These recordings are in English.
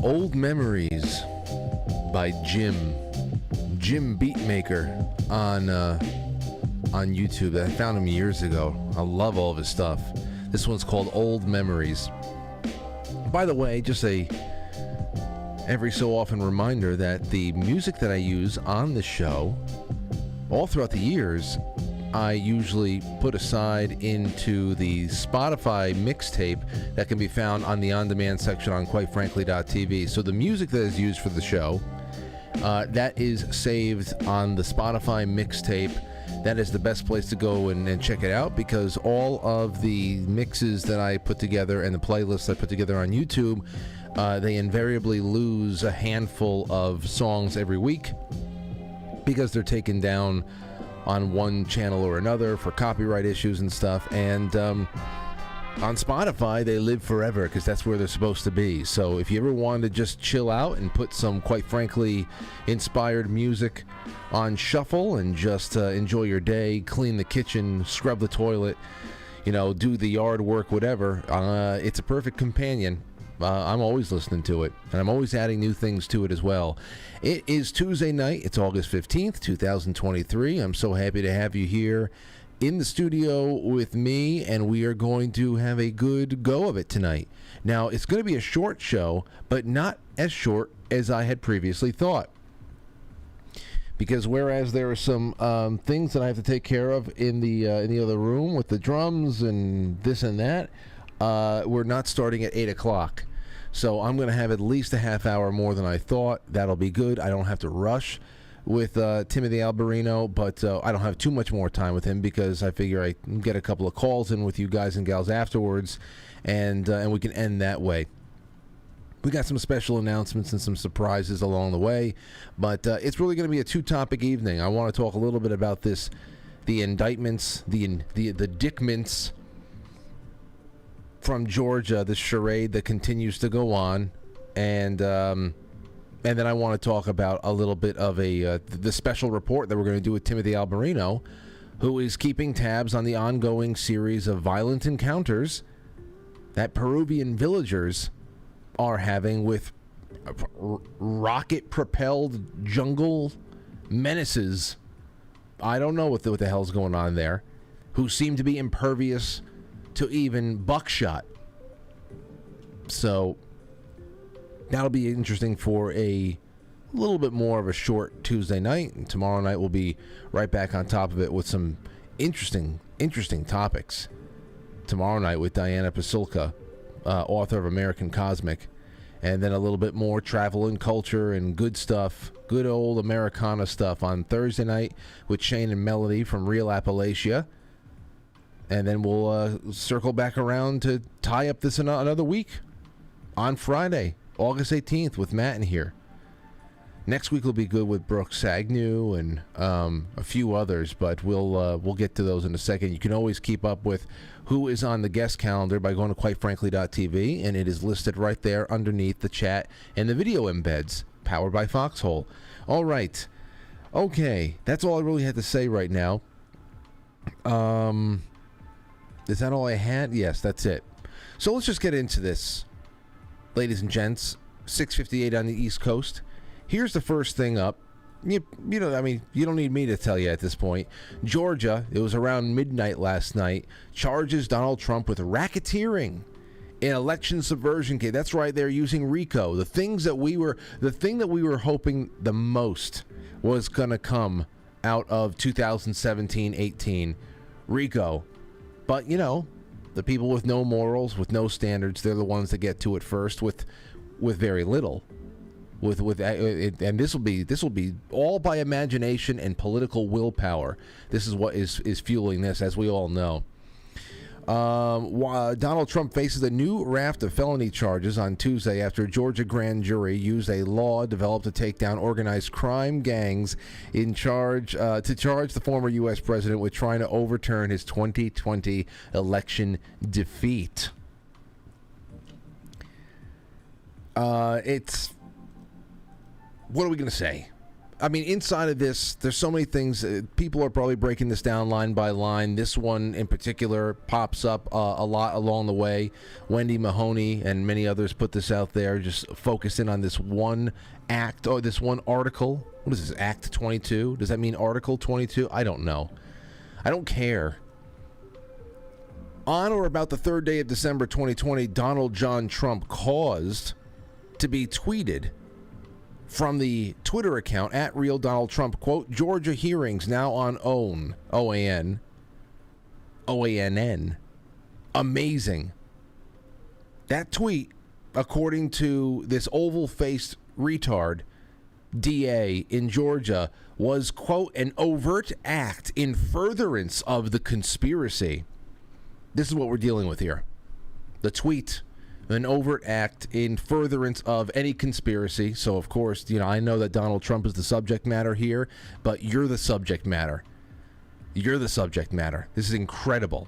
Old Memories by Jim Beatmaker on YouTube. I found him years ago. I love all of his stuff. This one's called Old Memories. By the way, just a every so often reminder that the music that I use on the show, all throughout the years, I usually put aside into the Spotify mixtape that can be found on the on-demand section on quitefrankly.tv. So the music that is used for the show, that is saved on the Spotify mixtape. That is the best place to go and check it out, because all of the mixes that I put together and the playlists I put together on YouTube, they invariably lose a handful of songs every week because they're taken down on one channel or another for copyright issues and stuff. And on Spotify, they live forever because that's where they're supposed to be. So if you ever want to just chill out and put some, quite frankly, inspired music on shuffle and just enjoy your day, clean the kitchen, scrub the toilet, do the yard work, whatever, it's a perfect companion. I'm always listening to it, and I'm always adding new things to it as well. It is Tuesday night. It's August 15th, 2023. I'm so happy to have you here in the studio with me, and we are going to have a good go of it tonight. Now, it's going to be a short show, but not as short as I had previously thought. Because whereas there are some things that I have to take care of in the other room with the drums and this and that, we're not starting at 8 o'clock. So I'm going to have at least a half hour more than I thought. That'll be good. I don't have to rush with Timothy Alberino, but I don't have too much more time with him because I figure I can get a couple of calls in with you guys and gals afterwards, and we can end that way. We got some special announcements and some surprises along the way, but it's really going to be a two-topic evening. I want to talk a little bit about the indictments, the indictments from Georgia, the charade that continues to go on, and then I want to talk about a little bit of the special report that we're going to do with Timothy Alberino, who is keeping tabs on the ongoing series of violent encounters that Peruvian villagers are having with rocket-propelled jungle menaces. I don't know what the hell's going on there, who seem to be impervious to even buckshot. So that'll be interesting for a little bit more of a short Tuesday night, and tomorrow night we'll be right back on top of it with some interesting topics. Tomorrow night with Diana Pasulka, author of American Cosmic, and then a little bit more travel and culture and good stuff, good old Americana stuff on Thursday night with Shane and Melody from Real Appalachia. And then we'll circle back around to tie up this another week on Friday, August 18th, with Matt in here. Next week will be good with Brooks Agnew and a few others, but we'll get to those in a second. You can always keep up with who is on the guest calendar by going to quitefrankly.tv, and it is listed right there underneath the chat and the video embeds, powered by Foxhole. All right. Okay, that's all I really had to say right now. Is that all I had? Yes, that's it. So let's just get into this, ladies and gents. 6:58 on the East Coast. Here's the first thing up. You don't need me to tell you at this point. Georgia, it was around midnight last night, charges Donald Trump with racketeering in election subversion case. That's right, they're using RICO. The thing that we were hoping the most was going to come out of 2017-18, RICO. But, the people with no morals, with no standards, they're the ones that get to it first with very little. And this will be all by imagination and political willpower. This is what is fueling this, as we all know. Donald Trump faces a new raft of felony charges on Tuesday after a Georgia grand jury used a law developed to take down organized crime gangs to charge the former U.S. president with trying to overturn his 2020 election defeat. What are we going to say? I mean, inside of this, there's so many things. People are probably breaking this down line by line. This one in particular pops up a lot along the way. Wendy Mahoney and many others put this out there, just focus in on this one act, or this one article. What is this, Act 22? Does that mean Article 22? I don't know. I don't care. On or about the 3rd day of December 2020, Donald John Trump caused to be tweeted from the Twitter account at @RealDonaldTrump, quote, Georgia hearings now on OANN. Amazing. That tweet, according to this oval-faced retard, DA in Georgia, was, quote, an overt act in furtherance of the conspiracy. This is what we're dealing with here. The tweet, an overt act in furtherance of any conspiracy. So, of course, I know that Donald Trump is the subject matter here, but you're the subject matter. You're the subject matter. This is incredible.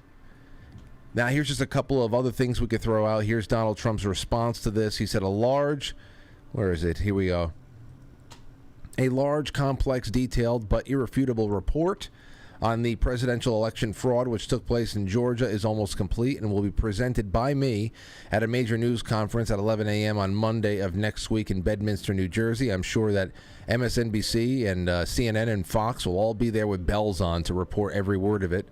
Now, here's just a couple of other things we could throw out. Here's Donald Trump's response to this. He said where is it? Here we go. A large, complex, detailed, but irrefutable report on the presidential election fraud which took place in Georgia is almost complete and will be presented by me at a major news conference at 11 a.m. on Monday of next week in Bedminster, New Jersey. I'm sure that MSNBC and CNN and Fox will all be there with bells on to report every word of it.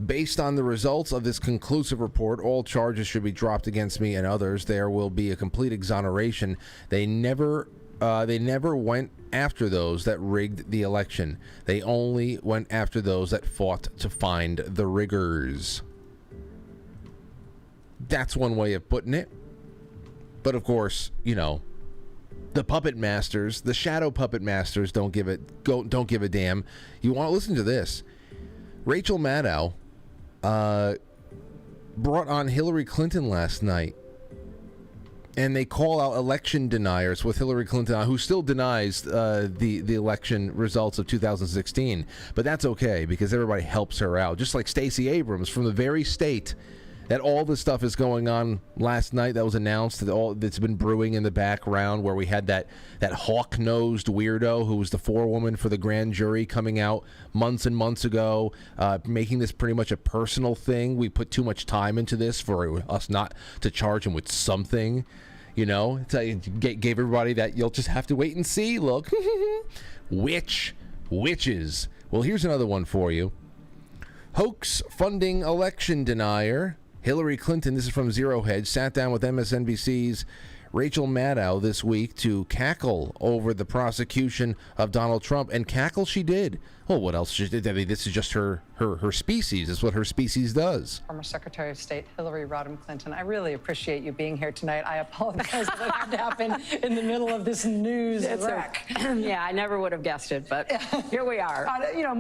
Based on the results of this conclusive report, all charges should be dropped against me and others. There will be a complete exoneration. They never went after those that rigged the election. They only went after those that fought to find the riggers. That's one way of putting it. But of course, the puppet masters, the shadow puppet masters, don't give a damn. You want to listen to this? Rachel Maddow brought on Hillary Clinton last night. And they call out election deniers with Hillary Clinton, who still denies the election results of 2016. But that's okay because everybody helps her out. Just like Stacey Abrams from the very state that all this stuff is going on last night that was announced, that's been brewing in the background, where we had that hawk-nosed weirdo who was the forewoman for the grand jury coming out months and months ago, making this pretty much a personal thing. We put too much time into this for us not to charge him with something. Gave everybody that you'll just have to wait and see look. Witches. Well, here's another one for you. Hoax funding election denier Hillary Clinton, this is from Zero Hedge, sat down with MSNBC's Rachel Maddow this week to cackle over the prosecution of Donald Trump, and cackle she did. Well, what else? I mean, this is just her species. It's what her species does. Former Secretary of State Hillary Rodham Clinton, I really appreciate you being here tonight. I apologize that it had to happen in the middle of this news wreck. Yeah, I never would have guessed it, but here we are.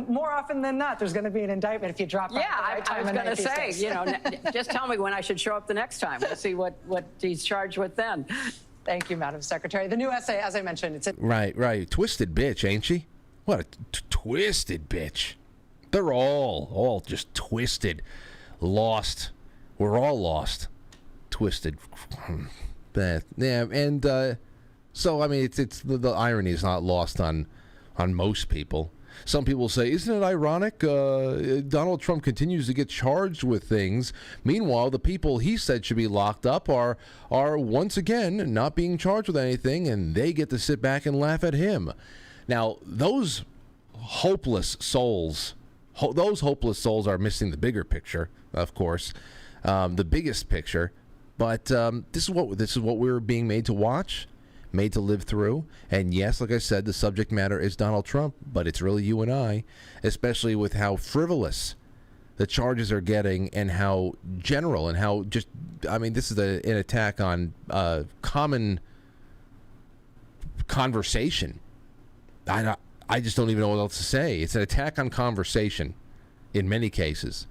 More often than not, there's going to be an indictment if you drop out. Yeah, I was going to say, just tell me when I should show up the next time. We'll see what he's charged with then. Thank you, Madam Secretary. The new essay, as I mentioned, it's right. Twisted bitch, ain't she? What a twisted bitch. They're all just twisted, lost. We're all lost, twisted. Yeah, and so I mean, it's the irony is not lost on most people. Some people say, isn't it ironic? Donald Trump continues to get charged with things. Meanwhile, the people he said should be locked up are once again not being charged with anything, and they get to sit back and laugh at him. Now, those hopeless souls are missing the bigger picture, of course, the biggest picture. But this is what we're being made to watch, made to live through. And yes, like I said, the subject matter is Donald Trump, but it's really you and I, especially with how frivolous the charges are getting and how general and how just, I mean, this is an attack on common conversation. I just don't even know what else to say. It's an attack on conversation in many cases.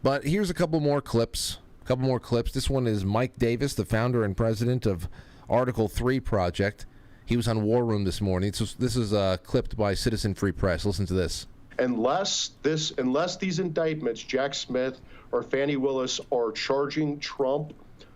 But here's a couple more clips. This one is Mike Davis, the founder and president of Article 3 Project. He was on War Room this morning. So this is clipped by Citizen Free Press. Listen to this. Unless these indictments, Jack Smith or Fani Willis, are charging Trump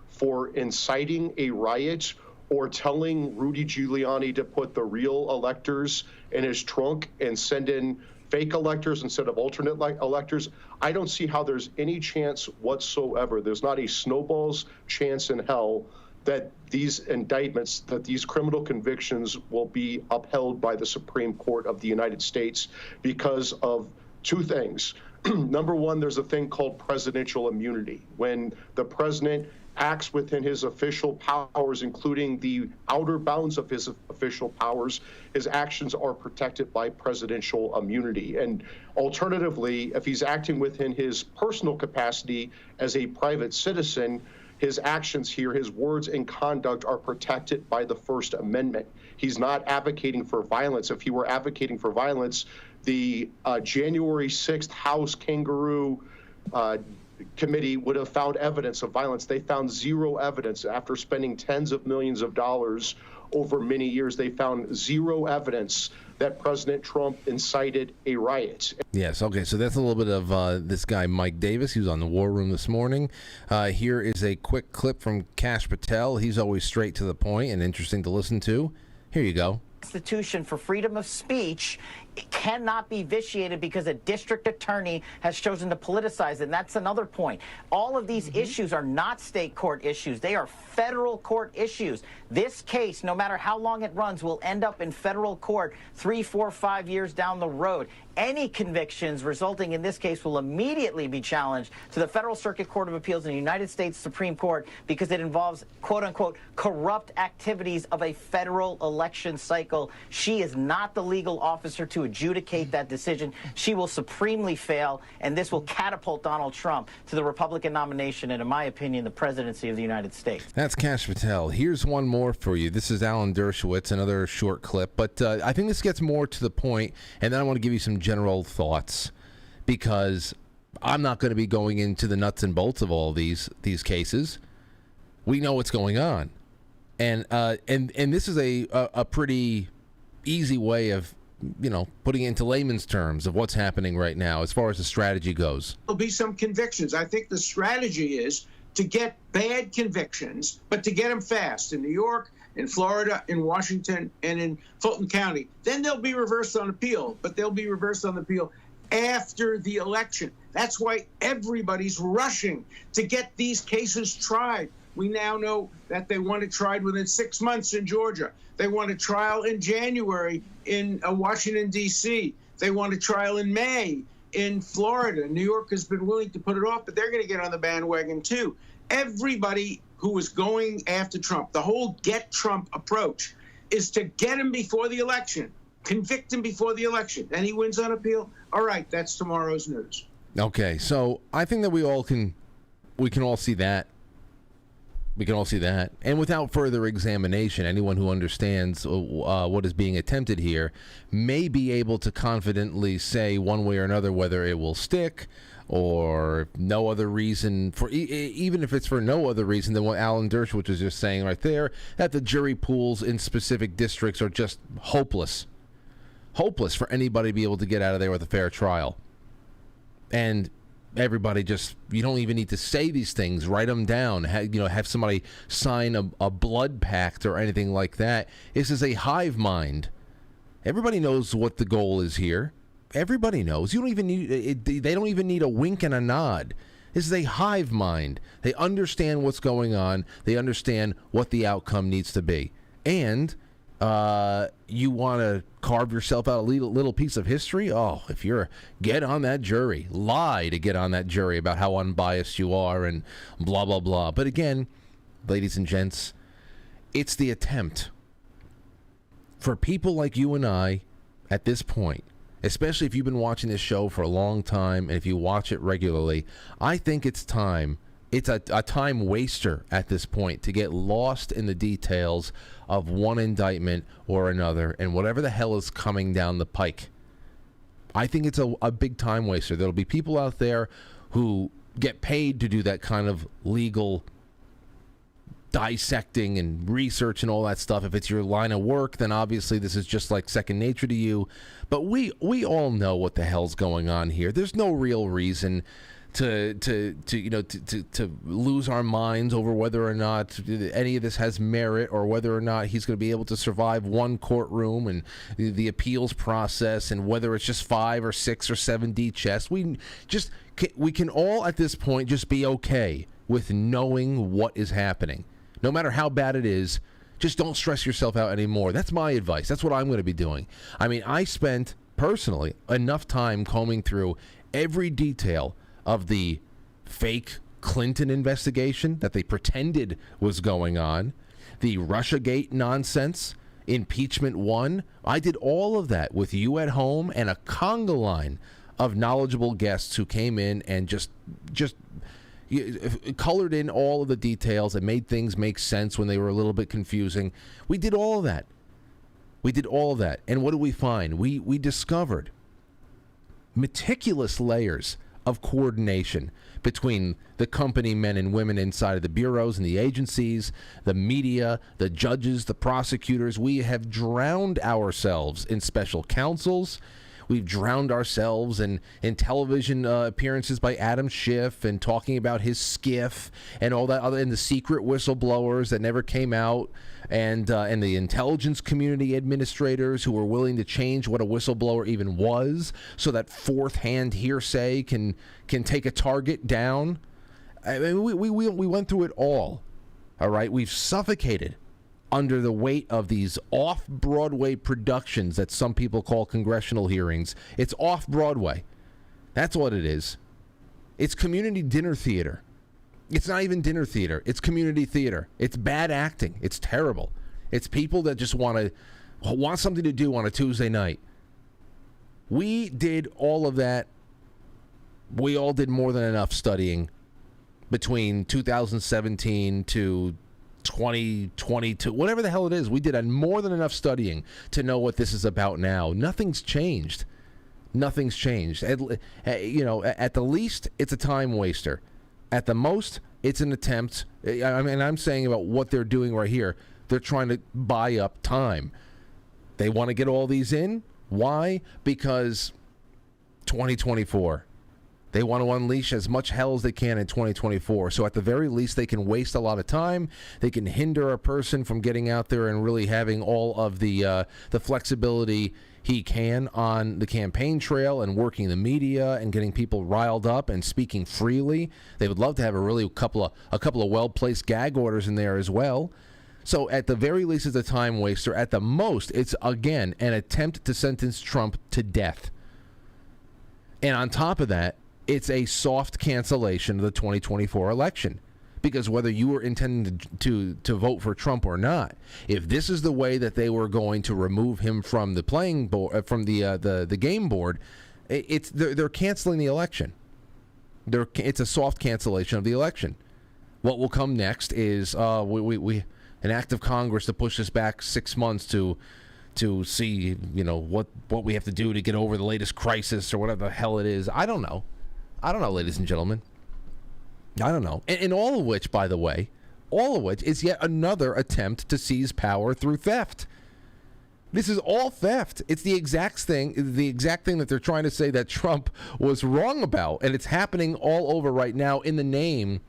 for inciting a riot or telling Rudy Giuliani to put the real electors in his trunk and send in fake electors instead of alternate electors, I don't see how there's any chance whatsoever. There's not a snowball's chance in hell that these indictments, that these criminal convictions will be upheld by the Supreme Court of the United States because of two things. Number one, there's a thing called presidential immunity. When the president acts within his official powers, including the outer bounds of his official powers, his actions are protected by presidential immunity. And alternatively, if he's acting within his personal capacity as a private citizen, his actions here, his words and conduct are protected by the First Amendment. He's not advocating for violence. If he were advocating for violence, the January 6th House Kangaroo Committee would have found evidence of violence. They found zero evidence. After spending tens of millions of dollars over many years, they found zero evidence that President Trump incited a riot. Yes, okay, so that's a little bit of this guy, Mike Davis. He was on the War Room this morning. Here is a quick clip from Kash Patel. He's always straight to the point and interesting to listen to. Here you go. Constitution for freedom of speech cannot be vitiated because a district attorney has chosen to politicize it. And that's another point. All of these issues are not state court issues. They are federal court issues. This case, no matter how long it runs, will end up in federal court 3, 4, 5 years down the road. Any convictions resulting in this case will immediately be challenged to the Federal Circuit Court of Appeals in the United States Supreme Court because it involves, quote unquote, corrupt activities of a federal election cycle. She is not the legal officer to adjudicate that decision. She will supremely fail, and this will catapult Donald Trump to the Republican nomination and, in my opinion, the presidency of the United States. That's Kash Patel. Here's one more for you. This is Alan Dershowitz, another short clip, but I think this gets more to the point, and then I want to give you some general thoughts, because I'm not going to be going into the nuts and bolts of all these cases. We know what's going on, and this is a pretty easy way of, you know, putting it into layman's terms of what's happening right now as far as the strategy goes. There'll be some convictions. I think the strategy is to get bad convictions, but to get them fast in New York, in Florida, in Washington, and in Fulton County. Then they'll be reversed on appeal, but they'll be reversed on appeal after the election. That's why everybody's rushing to get these cases tried. We now know that they want it tried within 6 months in Georgia. They want a trial in January in Washington, D.C. They want a trial in May in Florida. New York has been willing to put it off, but they're going to get on the bandwagon, too. Everybody who is going after Trump, the whole get Trump approach, is to get him before the election, convict him before the election, and he wins on appeal. All right, that's tomorrow's news. Okay, so I think that we can all see that. We can all see that. And without further examination, anyone who understands what is being attempted here may be able to confidently say one way or another whether it will stick, or no other reason, for even if it's for no other reason than what Alan Dershowitz was just saying right there, that the jury pools in specific districts are just hopeless for anybody to be able to get out of there with a fair trial. And everybody just, you don't even need to say these things, write them down, have somebody sign a blood pact or anything like that. This is a hive mind. Everybody knows what the goal is here. Everybody knows. You don't even need they don't even need a wink and a nod. This is a hive mind. They understand what's going on. They understand what the outcome needs to be. And you want to carve yourself out a little piece of history? Oh, if you're, get on that jury. Lie to get on that jury about how unbiased you are and blah, blah, blah. But again, ladies and gents, it's the attempt for people like you and I at this point, especially if you've been watching this show for a long time and if you watch it regularly, I think it's time. It's a time waster at this point to get lost in the details of one indictment or another and whatever the hell is coming down the pike. I think it's a big time waster. There'll be people out there who get paid to do that kind of legal dissecting and research and all that stuff. If it's your line of work, then obviously this is just like second nature to you. But we all know what the hell's going on here. There's no real reason to lose our minds over whether or not any of this has merit, or whether or not he's going to be able to survive one courtroom and the appeals process, and whether it's just 5 or 6 or 7D chess. We can all at this point just be okay with knowing what is happening, no matter how bad it is. Just don't stress yourself out anymore. That's my advice. That's what I'm going to be doing. I mean, I spent personally enough time combing through every detail of the fake Clinton investigation that they pretended was going on, the Russiagate nonsense, impeachment 1. I did all of that with you at home and a conga line of knowledgeable guests who came in and just colored in all of the details and made things make sense when they were a little bit confusing. We did all of that. And what did we find? We discovered meticulous layers of coordination between the company men and women inside of the bureaus and the agencies, the media, the judges, the prosecutors. We have drowned ourselves in special counsels. We've drowned ourselves in television appearances by Adam Schiff and talking about his skiff and all that other, and the secret whistleblowers that never came out, and the intelligence community administrators who were willing to change what a whistleblower even was, so that fourth-hand hearsay can take a target down. I mean, we went through it all. All right, we've suffocated under the weight of these off-Broadway productions that some people call congressional hearings. It's off-Broadway. That's what it is. It's community dinner theater. It's not even dinner theater. It's community theater. It's bad acting. It's terrible. It's people that just want something to do on a Tuesday night. We did all of that. We all did more than enough studying between 2017 to 2022, whatever the hell it is. We did more than enough studying to know what this is about now. Nothing's changed. Nothing's changed. At the least, it's a time waster. At the most, it's an attempt. I mean, I'm saying about what they're doing right here. They're trying to buy up time. They want to get all these in. Why? Because 2024. They want to unleash as much hell as they can in 2024. So at the very least, they can waste a lot of time. They can hinder a person from getting out there and really having all of the flexibility he can on the campaign trail and working the media and getting people riled up and speaking freely. They would love to have a couple of well-placed gag orders in there as well. So at the very least, it's a time waster. At the most, it's, again, an attempt to sentence Trump to death. And on top of that, it's a soft cancellation of the 2024 election. Because whether you were intending to vote for Trump or not, if this is the way that they were going to remove him from the playing board, from the game board, they're canceling the election. It's a soft cancellation of the election. What will come next is an act of Congress to push this back 6 months to see what we have to do to get over the latest crisis or whatever the hell it is. I don't know, ladies and gentlemen. I don't know. And all of which, by the way, is yet another attempt to seize power through theft. This is all theft. It's the exact thing that they're trying to say that Trump was wrong about, and it's happening all over right now in the name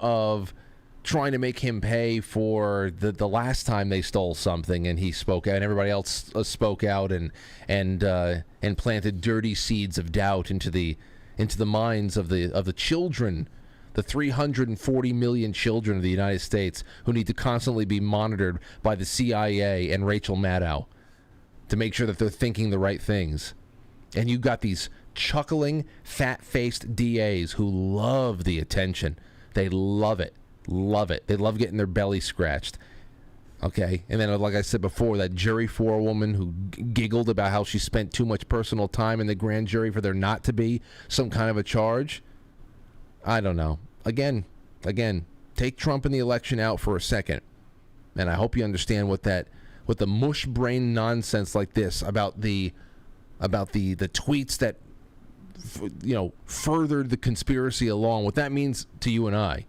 of trying to make him pay for the last time they stole something and he spoke out and everybody else spoke out and planted dirty seeds of doubt into the minds of the children, the 340 million children of the United States who need to constantly be monitored by the CIA and Rachel Maddow to make sure that they're thinking the right things. And you got these chuckling, fat-faced DAs who love the attention. They love it. They love getting their belly scratched. Okay, and then like I said before, that jury forewoman who giggled about how she spent too much personal time in the grand jury for there not to be some kind of a charge. I don't know. Again, take Trump in the election out for a second, and I hope you understand what the mush brain nonsense like this about the tweets that furthered the conspiracy along, what that means to you and I.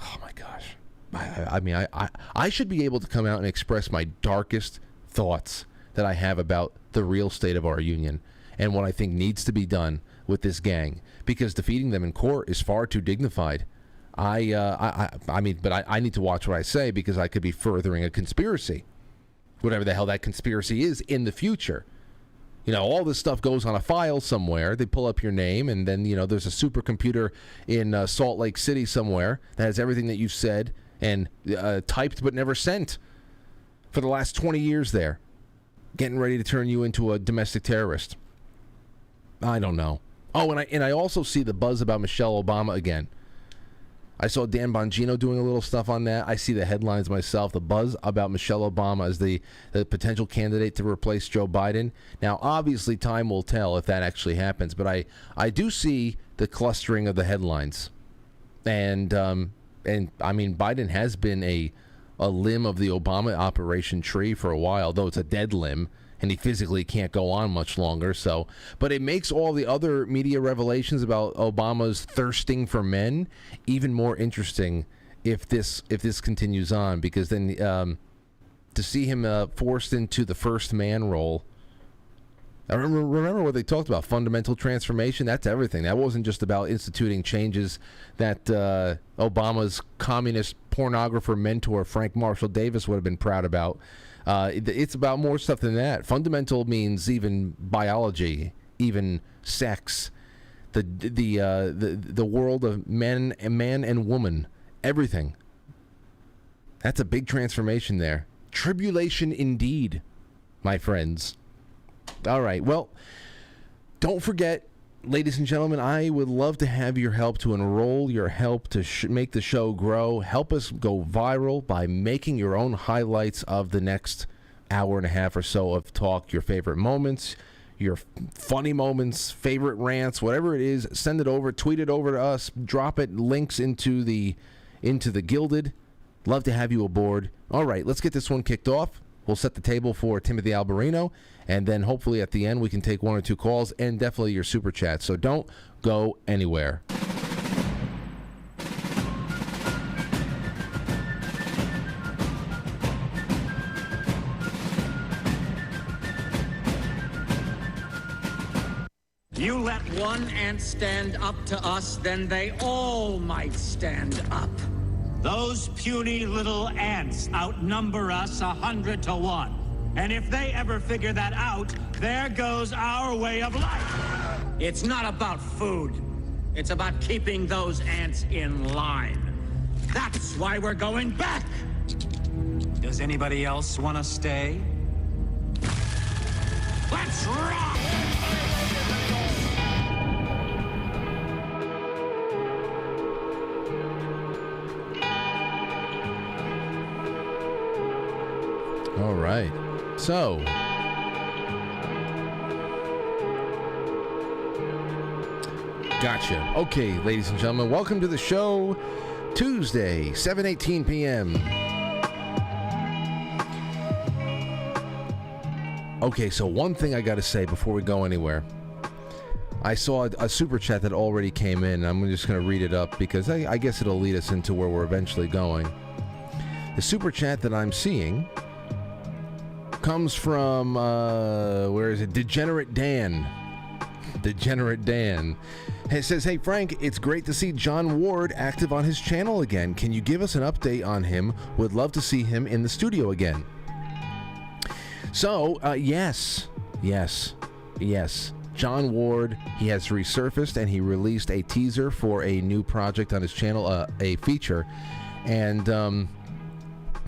Oh my gosh. I mean, I should be able to come out and express my darkest thoughts that I have about the real state of our union and what I think needs to be done with this gang, because defeating them in court is far too dignified. I need to watch what I say, because I could be furthering a conspiracy, whatever the hell that conspiracy is in the future. All this stuff goes on a file somewhere. They pull up your name, and then, there's a supercomputer in Salt Lake City somewhere that has everything that you've said and typed but never sent for the last 20 years there, getting ready to turn you into a domestic terrorist. I don't know. Oh, and I also see the buzz about Michelle Obama again. I saw Dan Bongino doing a little stuff on that. I see the headlines myself. The buzz about Michelle Obama as the potential candidate to replace Joe Biden. Now, obviously, time will tell if that actually happens. But I do see the clustering of the headlines. And I mean, Biden has been a limb of the Obama operation tree for a while, though it's a dead limb. And he physically can't go on much longer. So, but it makes all the other media revelations about Obama's thirsting for men even more interesting if this continues on, because then to see him forced into the first man role. I remember what they talked about, fundamental transformation. That's everything. That wasn't just about instituting changes that Obama's communist pornographer mentor Frank Marshall Davis would have been proud about. It's about more stuff than that. Fundamental means even biology, even sex, the world of man and woman, everything. That's a big transformation there. Tribulation indeed, my friends. All right, well, don't forget, ladies and gentlemen, I would love to have your help, to enroll your help to make the show grow. Help us go viral by making your own highlights of the next hour and a half or so of talk, your favorite moments, your funny moments, favorite rants, whatever it is. Send it over, tweet it over to us, drop it, links into the Gilded. Love to have you aboard. All right, let's get this one kicked off. We'll set the table for Timothy Alberino, and then hopefully at the end we can take one or two calls and definitely your super chat. So don't go anywhere. You let one ant stand up to us, then they all might stand up. Those puny little ants outnumber us 100 to 1. And if they ever figure that out, there goes our way of life. It's not about food. It's about keeping those ants in line. That's why we're going back. Does anybody else want to stay? Let's rock! All right. So, gotcha. Okay, ladies and gentlemen, welcome to the show. Tuesday, 7:18 p.m. Okay, so one thing I got to say before we go anywhere. I saw a super chat that already came in. I'm just going to read it up because I guess it'll lead us into where we're eventually going. The super chat that I'm seeing comes from, where is it? Degenerate Dan. It says, hey, Frank, it's great to see John Ward active on his channel again. Can you give us an update on him? Would love to see him in the studio again. So, yes. John Ward, he has resurfaced and he released a teaser for a new project on his channel, a feature. And,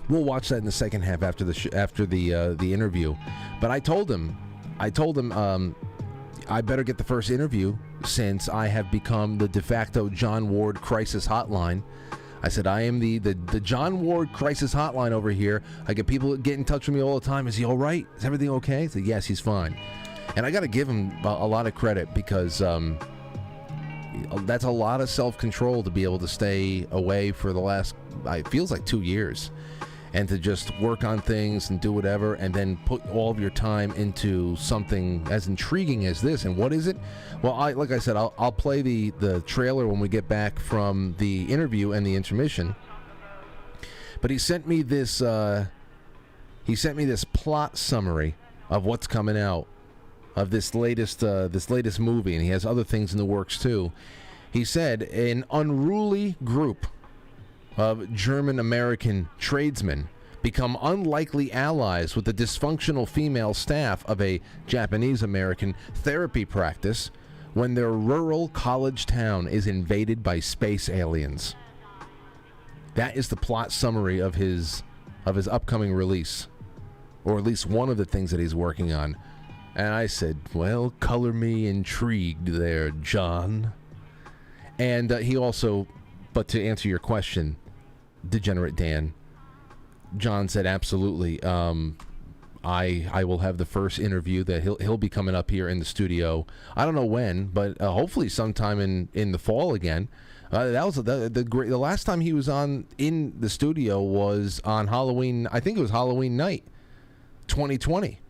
we'll watch that in the second half after the interview. But I told him I better get the first interview since I have become the de facto John Ward crisis hotline. I said, I am the John Ward crisis hotline over here. I get people get in touch with me all the time. Is he all right? Is everything okay? I said, yes, he's fine. And I got to give him a lot of credit because that's a lot of self-control to be able to stay away for the last, it feels like 2 years. And to just work on things and do whatever, and then put all of your time into something as intriguing as this. And what is it? Well, like I said, I'll play the trailer when we get back from the interview and the intermission. But he sent me this plot summary of what's coming out of this latest movie, and he has other things in the works too. He said an unruly group of German-American tradesmen become unlikely allies with the dysfunctional female staff of a Japanese-American therapy practice when their rural college town is invaded by space aliens. That is the plot summary of his upcoming release, or at least one of the things that he's working on. And I said, well, color me intrigued there, John. And he also, but to answer your question, Degenerate Dan, John said absolutely. I will have the first interview that he'll be coming up here in the studio. I don't know when, but hopefully sometime in the fall again. That was the last time he was on in the studio was on Halloween. I think it was Halloween night, 2020.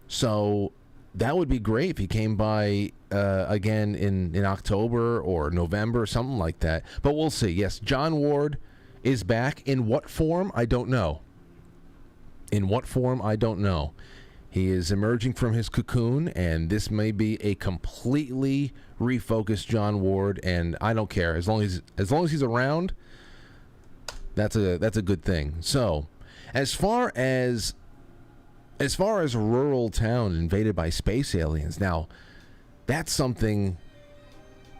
So that would be great if he came by again in October or November, something like that. But we'll see. Yes, John Ward is back. In what form? I don't know. In what form? I don't know. He is emerging from his cocoon, and this may be a completely refocused John Ward, and I don't care. As long as he's around, that's a good thing. So, as far as a rural town invaded by space aliens, now that's something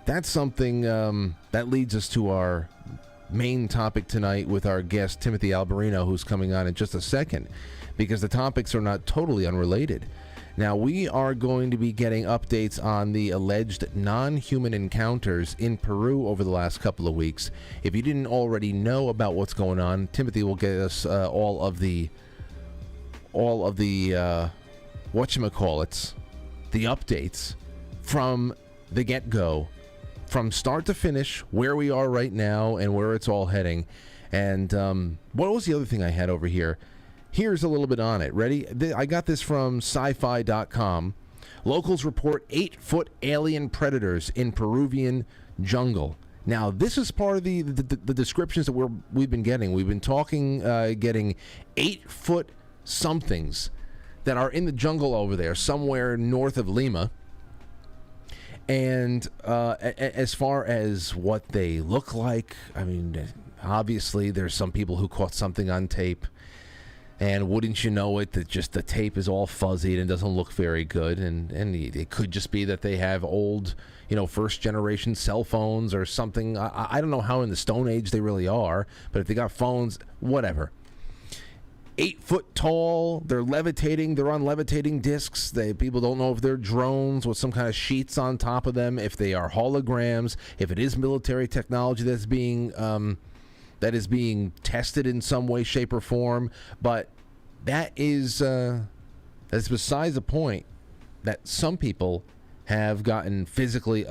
that leads us to our main topic tonight with our guest Timothy Alberino, who's coming on in just a second, because the topics are not totally unrelated. Now, we are going to be getting updates on the alleged non-human encounters in Peru over the last couple of weeks. If you didn't already know about what's going on, Timothy will get us all of the whatchamacallits, the updates from the get-go, from start to finish, where we are right now and where it's all heading. And what was the other thing I had over here? Here's a little bit on it. Ready? I got this from sci-fi.com. Locals report 8-foot alien predators in Peruvian jungle. Now, this is part of the descriptions that we've been getting. We've been talking, getting 8-foot somethings that are in the jungle over there, somewhere north of Lima. And as far as what they look like, I mean, obviously there's some people who caught something on tape, and wouldn't you know it, that just the tape is all fuzzy and doesn't look very good, and it could just be that they have old, first generation cell phones or something. I don't know how in the Stone Age they really are, but if they got phones, whatever. 8 foot tall, they're levitating, they're on levitating discs. People don't know if they're drones with some kind of sheets on top of them, if they are holograms, if it is military technology that is being tested in some way, shape, or form. But that's besides the point. That some people have gotten physically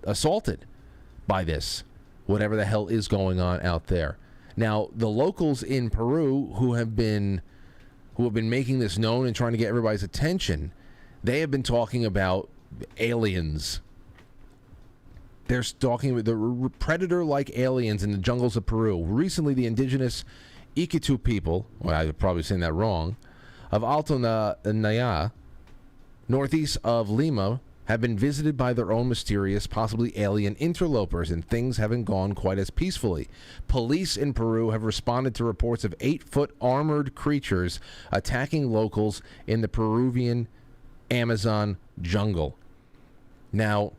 assaulted by this, whatever the hell is going on out there. Now, the locals in Peru who have been making this known and trying to get everybody's attention, they have been talking about aliens. They're talking about the predator-like aliens in the jungles of Peru. Recently, the indigenous Iquitu people, well, I'm probably saying that wrong, of Alto Naya, northeast of Lima, have been visited by their own mysterious, possibly alien interlopers, and things haven't gone quite as peacefully. Police in Peru have responded to reports of 8-foot armored creatures attacking locals in the Peruvian Amazon jungle. Now,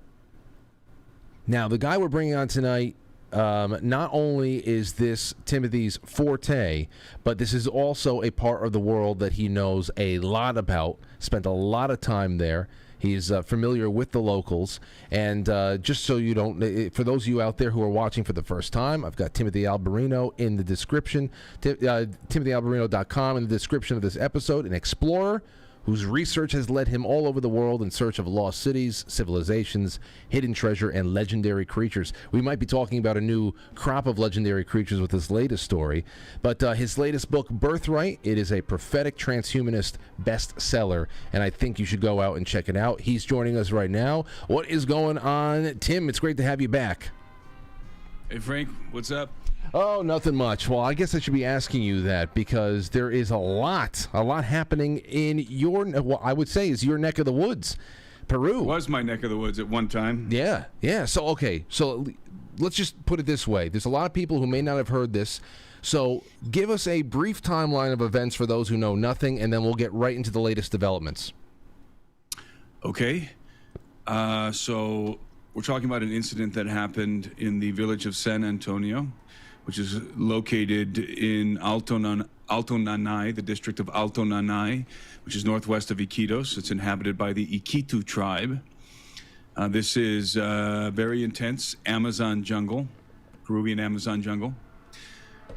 the guy we're bringing on tonight, not only is this Timothy's forte, but this is also a part of the world that he knows a lot about, spent a lot of time there. He's familiar with the locals. And just so you don't, for those of you out there who are watching for the first time, I've got Timothy Alberino in the description, TimothyAlberino.com in the description of this episode, an explorer whose research has led him all over the world in search of lost cities, civilizations, hidden treasure, and legendary creatures. We might be talking about a new crop of legendary creatures with this latest story, but his latest book, Birthright, it is a prophetic transhumanist bestseller, and I think you should go out and check it out. He's joining us right now. What is going on, Tim? It's great to have you back. Hey, Frank, what's up? Oh, nothing much. Well, I guess I should be asking you that because there is a lot happening in your, well, I would say is your neck of the woods, Peru. It was my neck of the woods at one time. Yeah. So, okay. So let's just put it this way. There's a lot of people who may not have heard this. So give us a brief timeline of events for those who know nothing, and then we'll get right into the latest developments. Okay. So we're talking about an incident that happened in the village of San Antonio, which is located in Alto Nanay, the district of Alto Nanay, which is northwest of Iquitos. It's inhabited by the Iquitu tribe. This is very intense Amazon jungle, Peruvian Amazon jungle.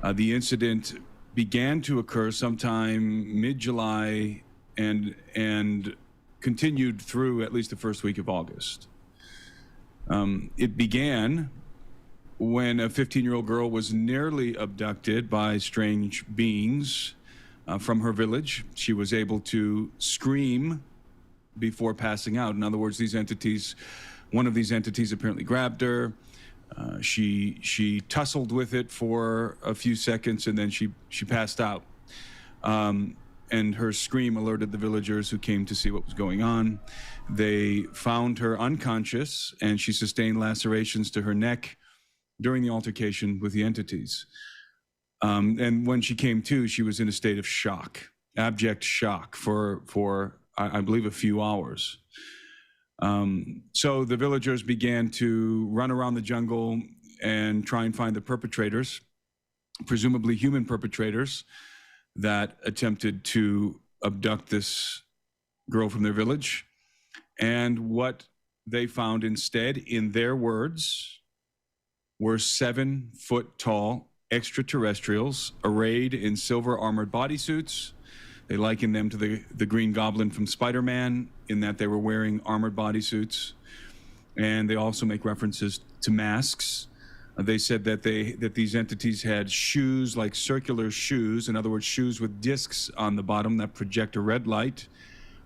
The incident began to occur sometime mid-July and continued through at least the first week of August. It began when a 15-year-old girl was nearly abducted by strange beings from her village. She was able to scream before passing out. In other words, one of these entities apparently grabbed her. She tussled with it for a few seconds, and then she passed out. And her scream alerted the villagers who came to see what was going on. They found her unconscious, and she sustained lacerations to her neck during the altercation with the entities. And when she came to, she was in a state of shock, abject shock for I believe, a few hours. So the villagers began to run around the jungle and try and find the perpetrators, presumably human perpetrators, that attempted to abduct this girl from their village. And what they found instead, in their words, were 7-foot-tall extraterrestrials arrayed in silver armored bodysuits. They likened them to the Green Goblin from Spider-Man in that they were wearing armored bodysuits. And they also make references to masks. They said that these entities had shoes, like circular shoes, in other words, shoes with discs on the bottom that project a red light,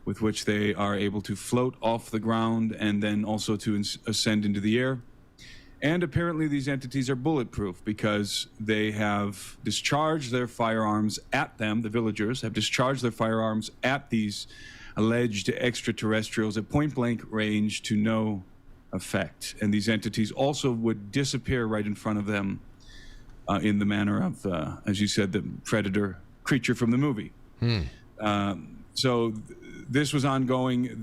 with which they are able to float off the ground and then also to ascend into the air. And apparently these entities are bulletproof because they have discharged their firearms at them. The villagers have discharged their firearms at these alleged extraterrestrials at point-blank range to no effect. And these entities also would disappear right in front of them in the manner of, as you said, the predator creature from the movie. So this was ongoing.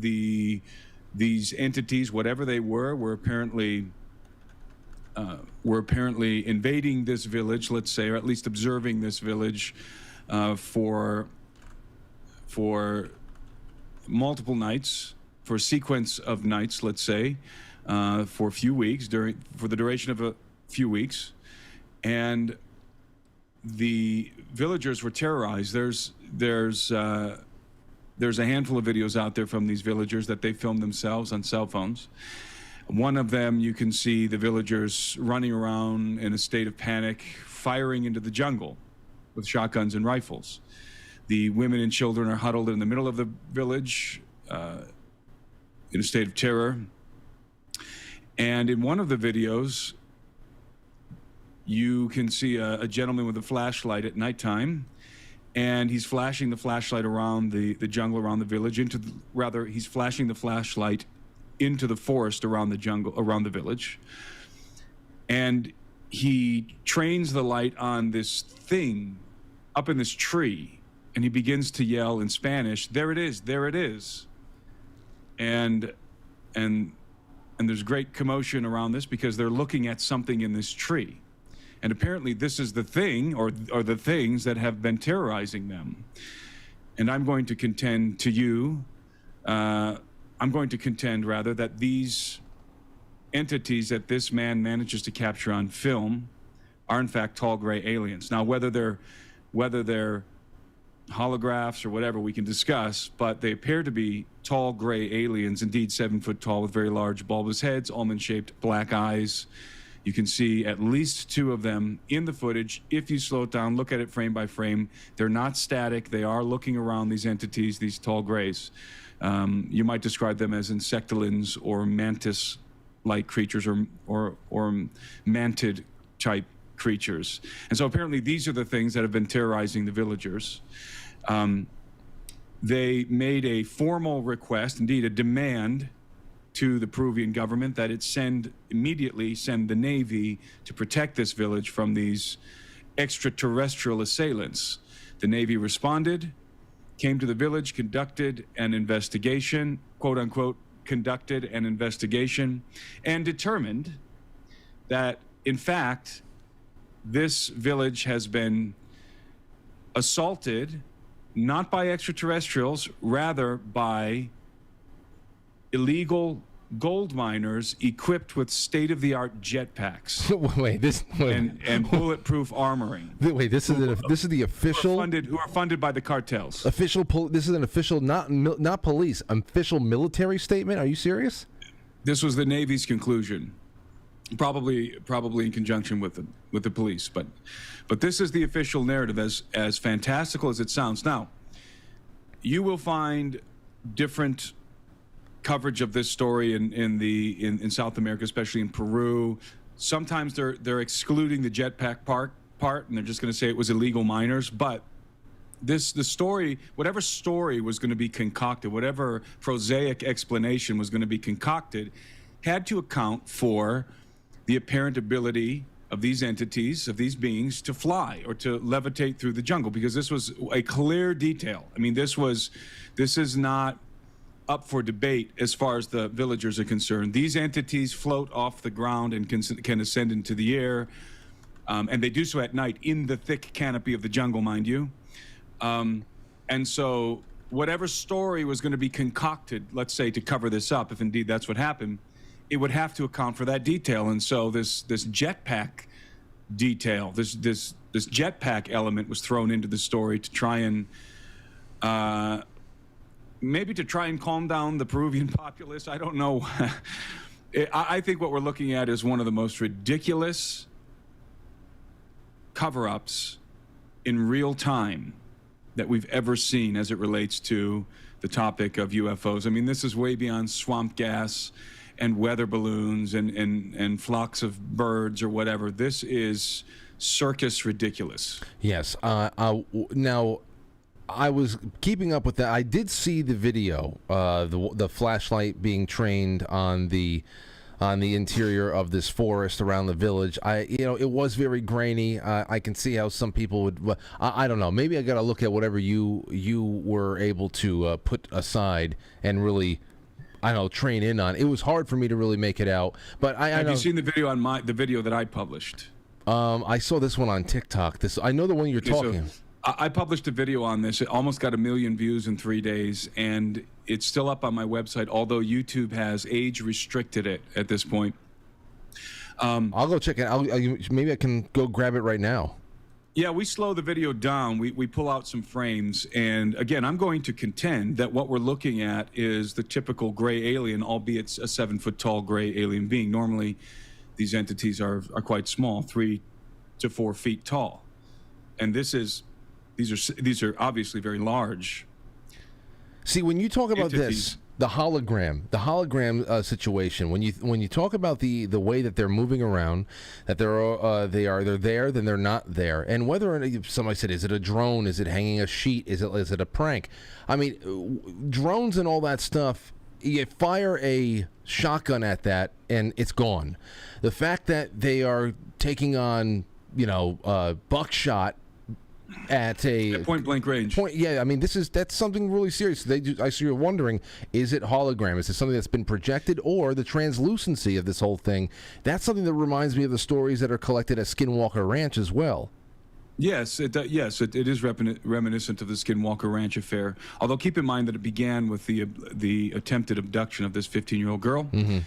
These entities, whatever they were apparently invading this village, let's say, or at least observing this village for multiple nights, for a sequence of nights, let's say, for a few weeks, for the duration of a few weeks. And the villagers were terrorized. There's a handful of videos out there from these villagers that they filmed themselves on cell phones. One of them, you can see the villagers running around in a state of panic, firing into the jungle with shotguns and rifles. The women and children are huddled in the middle of the village in a state of terror. And in one of the videos, you can see a gentleman with a flashlight at nighttime, and he's flashing the flashlight around the jungle, around the village, he's flashing the flashlight into the forest around the jungle, around the village. And he trains the light on this thing up in this tree, and he begins to yell in Spanish, "There it is, there it is." And there's great commotion around this because they're looking at something in this tree. And apparently this is the thing, or the things that have been terrorizing them. And I'm going to contend rather, that these entities that this man manages to capture on film are in fact tall gray aliens. Now, whether they're holographs or whatever we can discuss, but they appear to be tall gray aliens, indeed 7 foot tall with very large bulbous heads, almond-shaped black eyes. You can see at least two of them in the footage. If you slow it down, look at it frame by frame, they're not static. They are looking around these entities, these tall grays. You might describe them as insectolins or mantis-like creatures or mantid-type creatures. And so apparently these are the things that have been terrorizing the villagers. They made a formal request, indeed a demand, to the Peruvian government that it immediately send the Navy to protect this village from these extraterrestrial assailants. The Navy responded, came to the village, conducted an investigation, quote unquote, conducted an investigation, and determined that, in fact, this village has been assaulted not by extraterrestrials, rather by illegal gold miners equipped with state-of-the-art jetpacks. And bulletproof armoring. Wait, this is the official who are funded by the cartels. This is an official, not police, official military statement. Are you serious? This was the Navy's conclusion, probably in conjunction with the police. But this is the official narrative, as fantastical as it sounds. Now, you will find different coverage of this story in South America, especially in Peru. Sometimes they're excluding the jetpack part, and they're just going to say it was illegal miners. But the story, whatever story was going to be concocted, whatever prosaic explanation was going to be concocted, had to account for the apparent ability of these entities, of these beings, to fly or to levitate through the jungle, because this was a clear detail. I mean, this is not up for debate as far as the villagers are concerned. These entities float off the ground and can ascend into the air, and they do so at night in the thick canopy of the jungle, mind you. And so whatever story was going to be concocted, let's say, to cover this up, if indeed that's what happened, it would have to account for that detail. And so this jetpack detail, this jetpack element was thrown into the story to try and maybe to try and calm down the Peruvian populace. I don't know. I think what we're looking at is one of the most ridiculous cover-ups in real time that we've ever seen as it relates to the topic of UFOs. I mean, this is way beyond swamp gas and weather balloons and flocks of birds or whatever. This is circus ridiculous. Yes. Now, I was keeping up with that. I did see the video, the flashlight being trained on the interior of this forest around the village. It was very grainy. I can see how some people would. I don't know. Maybe I got to look at whatever you were able to put aside and really, I don't know, train in on. It was hard for me to really make it out. But have you seen the video on the video that I published? I saw this one on TikTok. I know the one you're talking. So I published a video on this. It almost got 1 million views in 3 days, and it's still up on my website, although YouTube has age restricted it at this point. I'll go check it out. Maybe I can go grab it right now. Yeah, we slow the video down. We pull out some frames, and again, I'm going to contend that what we're looking at is the typical gray alien, albeit a 7-foot-tall gray alien being. Normally, these entities are quite small, 3 to 4 feet tall, and these are obviously very large. See, when you talk about entities, the hologram situation, when you talk about the way that they're moving around, that they're there, then they're not there, and whether somebody said, is it a drone? Is it hanging a sheet? Is it a prank? I mean, drones and all that stuff. You fire a shotgun at that, and it's gone. The fact that they are taking on, buckshot at point blank range. I mean, that's something really serious. I see you're wondering, is it hologram? Is it something that's been projected, or the translucency of this whole thing? That's something that reminds me of the stories that are collected at Skinwalker Ranch as well. Yes, it is reminiscent of the Skinwalker Ranch affair. Although keep in mind that it began with the attempted abduction of this 15-year-old girl. Mm-hmm.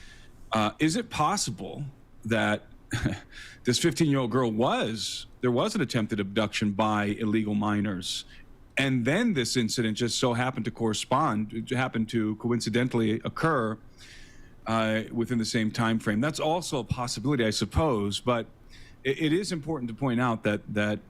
Is it possible that this 15-year-old girl there was an attempted abduction by illegal miners, and then this incident just so happened to coincidentally occur within the same time frame? That's also a possibility, I suppose, but it is important to point out that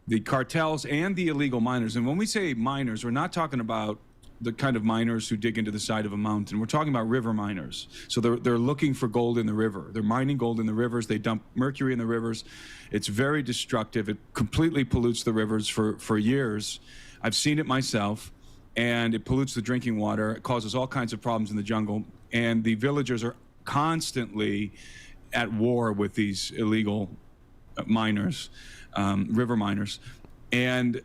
the cartels and the illegal miners, and when we say miners, we're not talking about the kind of miners who dig into the side of a mountain. We're talking about river miners. So they're looking for gold in the river. They're mining gold in the rivers. They dump mercury in the rivers. It's very destructive. It completely pollutes the rivers for years. I've seen it myself, and it pollutes the drinking water. It causes all kinds of problems in the jungle, and the villagers are constantly at war with these illegal miners, river miners. And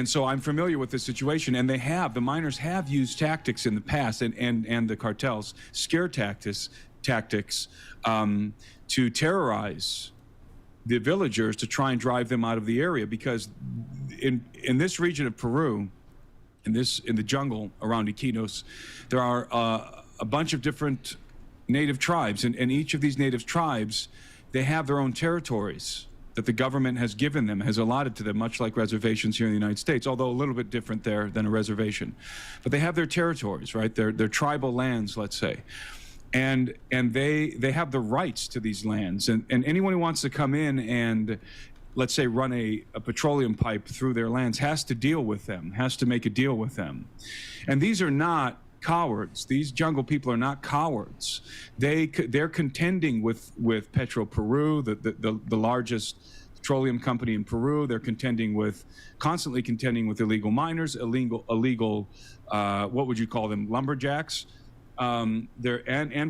so I'm familiar with this situation, and the miners have used tactics in the past, and the cartels, scare tactics to terrorize the villagers to try and drive them out of the area, because in this region of Peru, in the jungle around Iquitos, there are a bunch of different native tribes, and each of these native tribes, they have their own territories that the government has given them, has allotted to them, much like reservations here in the United States, although a little bit different there than a reservation. But they have their territories, right? Their tribal lands, let's say. And they have the rights to these lands. And anyone who wants to come in and, let's say, run a petroleum pipe through their lands has to deal with them, has to make a deal with them. And these are not cowards. These jungle people are not cowards. They're contending with Peru, the largest petroleum company in Peru. They're constantly contending with illegal miners, illegal what would you call them, lumberjacks. And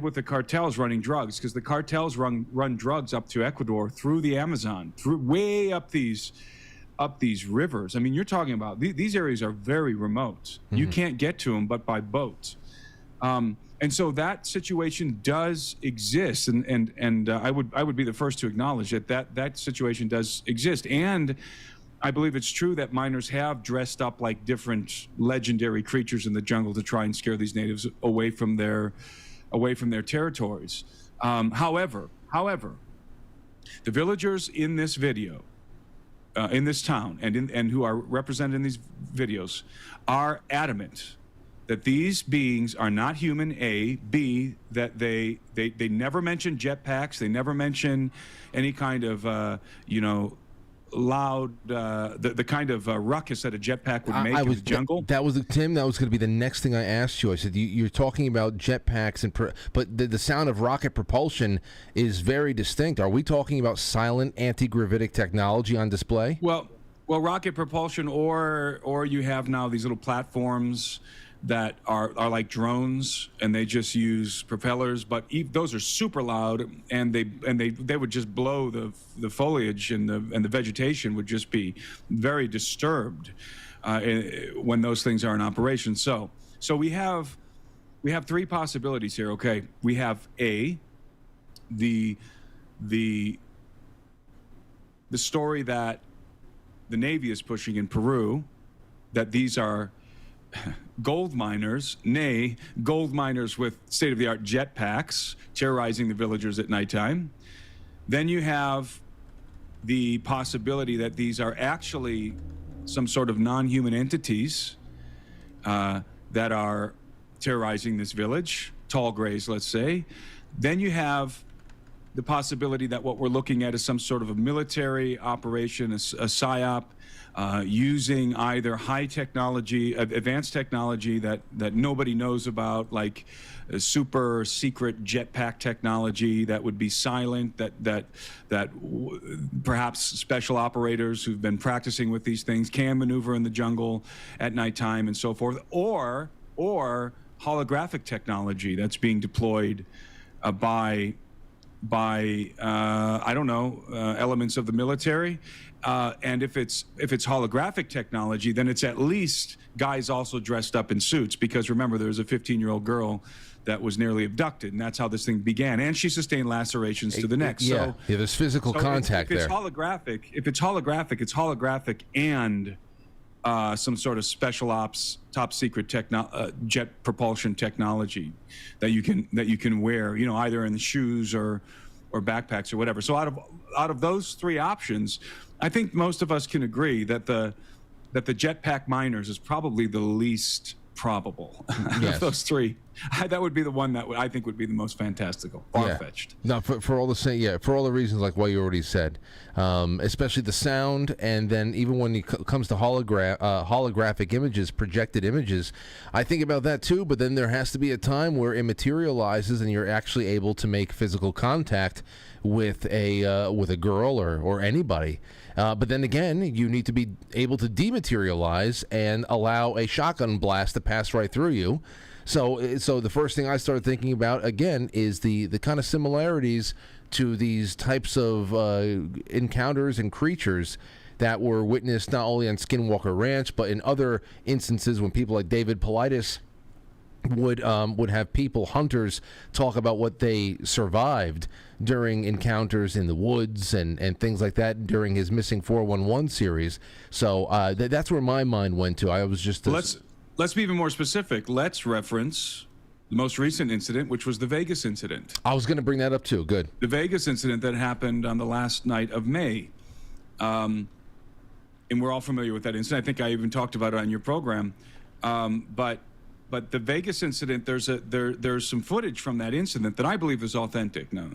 with the cartels running drugs, because the cartels run drugs up to Ecuador through the Amazon, way up these rivers. I mean, you're talking about these areas are very remote. Mm-hmm. You can't get to them but by boat. And so that situation does exist, and I would be the first to acknowledge that situation does exist. And I believe it's true that miners have dressed up like different legendary creatures in the jungle to try and scare these natives away from their territories. However, the villagers in this video, in this town, and who are represented in these videos, are adamant that these beings are not human. A, B, that they never mention jetpacks. They never mention any kind of loud the kind of ruckus that a jetpack would make in the jungle. That was Tim. That was going to be the next thing I asked you. I said you're talking about jetpacks but the sound of rocket propulsion is very distinct. Are we talking about silent anti-gravitic technology on display? Well, rocket propulsion, or you have now these little platforms that are like drones, and they just use propellers, but those are super loud, and they would just blow the foliage, and the vegetation would just be very disturbed when those things are in operation. So we have three possibilities here. Okay, we have the story that the Navy is pushing in Peru, that these are gold miners, nay, gold miners with state-of-the-art jetpacks terrorizing the villagers at nighttime. Then you have the possibility that these are actually some sort of non-human entities that are terrorizing this village, tall grays, let's say. Then you have the possibility that what we're looking at is some sort of a military operation, a PSYOP, using either high technology, advanced technology that nobody knows about, like super secret jetpack technology that would be silent, that perhaps special operators who've been practicing with these things can maneuver in the jungle at nighttime and so forth, or holographic technology that's being deployed by I don't know, elements of the military. And if it's holographic technology, then it's at least guys also dressed up in suits, because remember, there was a 15-year-old girl that was nearly abducted, and that's how this thing began. And she sustained lacerations to the neck. Yeah, there's physical contact there. If it's holographic, it's holographic and some sort of special ops, top secret jet propulsion technology that you can wear, either in the shoes or backpacks or whatever. So out of those three options, I think most of us can agree that the jetpack miners is probably the least probable of those three. That would be the one that I think would be the most fantastical, far-fetched. No, for all the reasons like what you already said, especially the sound, and then even when it comes to holographic images, projected images, I think about that too. But then there has to be a time where it materializes and you're actually able to make physical contact with a girl or anybody. But then again, you need to be able to dematerialize and allow a shotgun blast to pass right through you. So the first thing I started thinking about, again, is the kind of similarities to these types of encounters and creatures that were witnessed not only on Skinwalker Ranch, but in other instances when people like David Paulides would have hunters, talk about what they survived during encounters in the woods and things like that during his Missing 411 series. So that's where my mind went to. I was just... Let's be even more specific. Let's reference the most recent incident, which was the Vegas incident. I was going to bring that up too. Good. The Vegas incident that happened on the last night of May. And we're all familiar with that incident. I think I even talked about it on your program. But the Vegas incident, there's some footage from that incident that I believe is authentic. Now,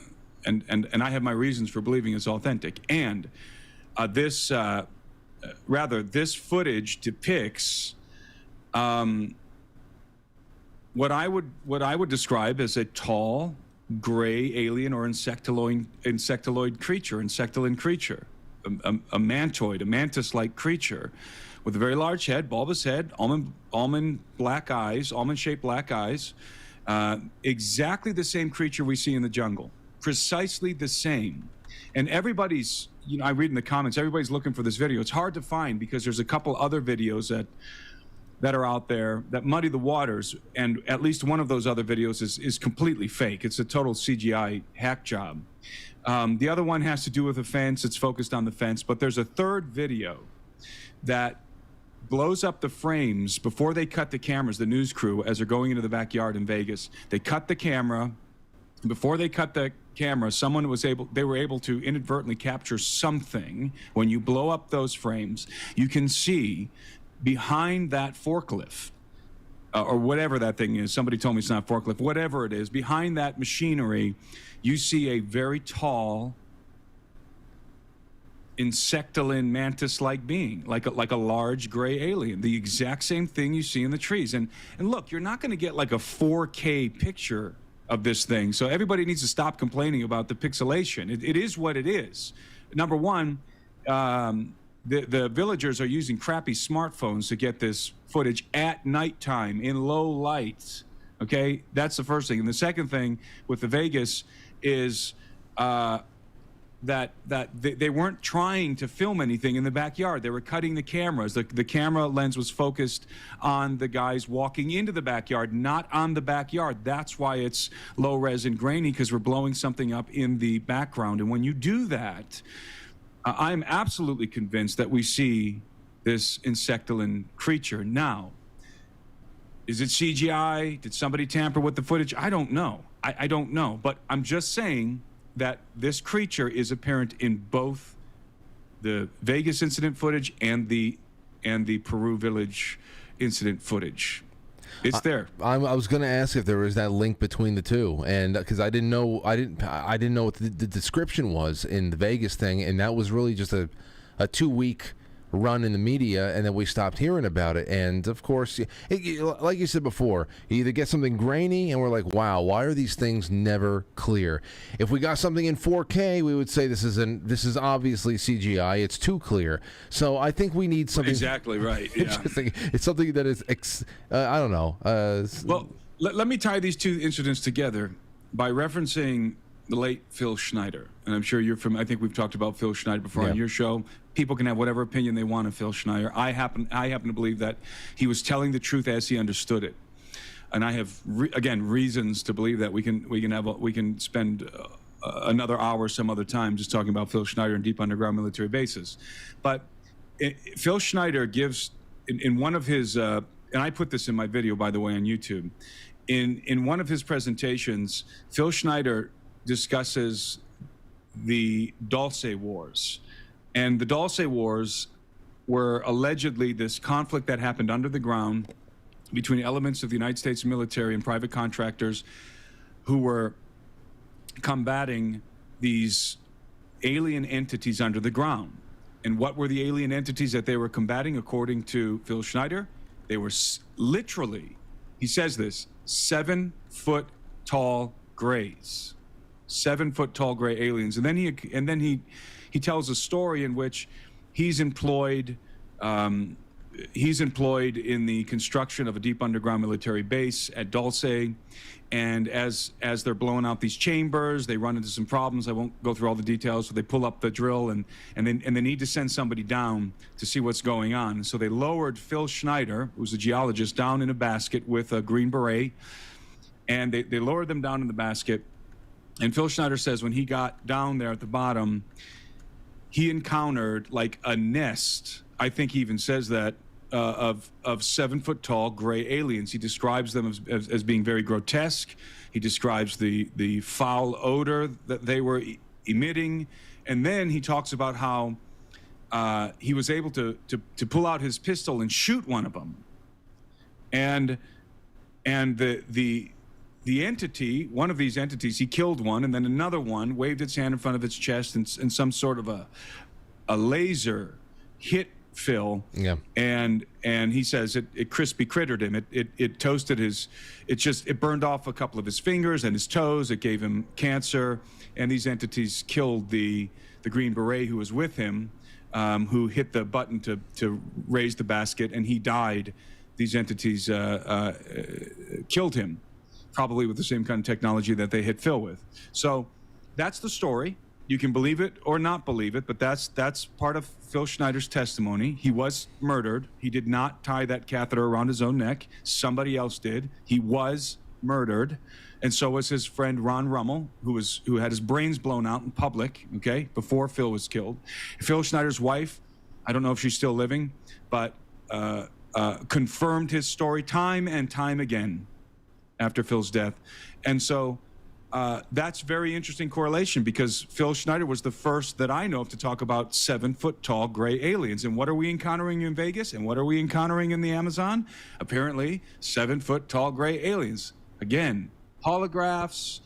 and I have my reasons for believing it's authentic. And this footage depicts what I would describe as a tall, gray alien or insectoid creature, a mantoid, a mantis-like creature, with a very large head, bulbous head, almond-shaped black eyes, exactly the same creature we see in the jungle, precisely the same. And everybody's, I read in the comments, everybody's looking for this video. It's hard to find because there's a couple other videos that are out there that muddy the waters, and at least one of those other videos is completely fake. It's a total CGI hack job. The other one has to do with a fence. It's focused on the fence, but there's a third video that blows up the frames before they cut the cameras, the news crew, as they're going into the backyard in Vegas. They cut the camera. Before they cut the camera, they were able to inadvertently capture something. When you blow up those frames, you can see behind that forklift, or whatever that thing is, somebody told me it's not forklift, whatever it is, behind that machinery, you see a very tall, insectoid, mantis-like being, like a large gray alien, the exact same thing you see in the trees. And look, you're not going to get like a 4K picture of this thing, so everybody needs to stop complaining about the pixelation. It is what it is. Number one, the villagers are using crappy smartphones to get this footage at nighttime in low light. Okay, that's the first thing. And the second thing with the Vegas is that they weren't trying to film anything in the backyard. They were cutting the cameras. The camera lens was focused on the guys walking into the backyard, not on the backyard. That's why it's low res and grainy, because we're blowing something up in the background. And when you do that, I'm absolutely convinced that we see this insectoid creature. Now, is it CGI? Did somebody tamper with the footage? I don't know. I don't know. But I'm just saying that this creature is apparent in both the Vegas incident footage and the Peru village incident footage. It's there. I was going to ask if there was that link between the two, and because I didn't know what the description was in the Vegas thing, and that was really just a 2-week run in the media, and then we stopped hearing about it. And of course, like you said before, you either get something grainy and we're like, wow, why are these things never clear? If we got something in 4K, we would say this is obviously CGI, it's too clear. So I think we need something exactly right. Yeah. interesting. It's something that is I don't know. Well, let me tie these two incidents together by referencing the late Phil Schneider. And I'm sure you're I think we've talked about Phil Schneider before on your show. People can have whatever opinion they want of Phil Schneider. I happen to believe that he was telling the truth as he understood it. And I have, again, reasons to believe that we can spend another hour some other time just talking about Phil Schneider and deep underground military bases. But Phil Schneider gives, in one of his, and I put this in my video, by the way, on YouTube, in one of his presentations, Phil Schneider discusses the Dulce Wars. And the Dulce Wars were allegedly this conflict that happened under the ground between elements of the United States military and private contractors who were combating these alien entities under the ground. And what were the alien entities that they were combating, according to Phil Schneider? They were literally, he says this, 7-foot-tall grays. 7-foot-tall gray aliens. And then he tells a story in which he's employed in the construction of a deep underground military base at Dulce, and as they're blowing out these chambers, they run into some problems. I won't go through all the details. So they pull up the drill, and they need to send somebody down to see what's going on. So they lowered Phil Schneider, who's a geologist, down in a basket with a Green Beret, and they lowered them down in the basket. And Phil Schneider says when he got down there at the bottom, he encountered like a nest. I think he even says that. Of 7-foot-tall gray aliens. He describes them as being very grotesque. He describes the foul odor that they were emitting, and then he talks about how he was able to pull out his pistol and shoot one of them, and the entity, one of these entities, he killed one, and then another one waved its hand in front of its chest, and some sort of a laser hit Phil, yeah, and he says it crispy crittered him. It toasted it burned off a couple of his fingers and his toes. It gave him cancer, and these entities killed the Green Beret who was with him, who hit the button to raise the basket, and he died. These entities killed him, probably with the same kind of technology that they hit Phil with. So that's the story. You can believe it or not believe it, but that's part of Phil Schneider's testimony. He was murdered. He did not tie that catheter around his own neck. Somebody else did. He was murdered, and so was his friend Ron Rummel, who had his brains blown out in public, okay, before Phil was killed. Phil Schneider's wife, I don't know if she's still living, but confirmed his story time and time again after Phil's death. And so that's very interesting correlation, because Phil Schneider was the first that I know of to talk about 7-foot-tall gray aliens. And what are we encountering in Vegas? And what are we encountering in the Amazon? Apparently, 7-foot-tall gray aliens. Again, holograms,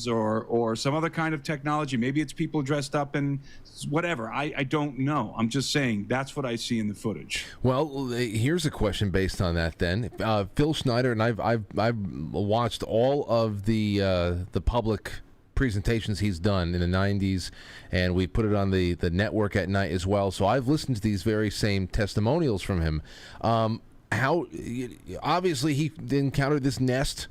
or some other kind of technology. Maybe it's people dressed up in whatever. I don't know. I'm just saying that's what I see in the footage. Well, here's a question based on that then. Phil Schneider, and I've watched all of the public presentations he's done in the 90s, and we put it on the network at night as well. So I've listened to these very same testimonials from him. How obviously he encountered this nest.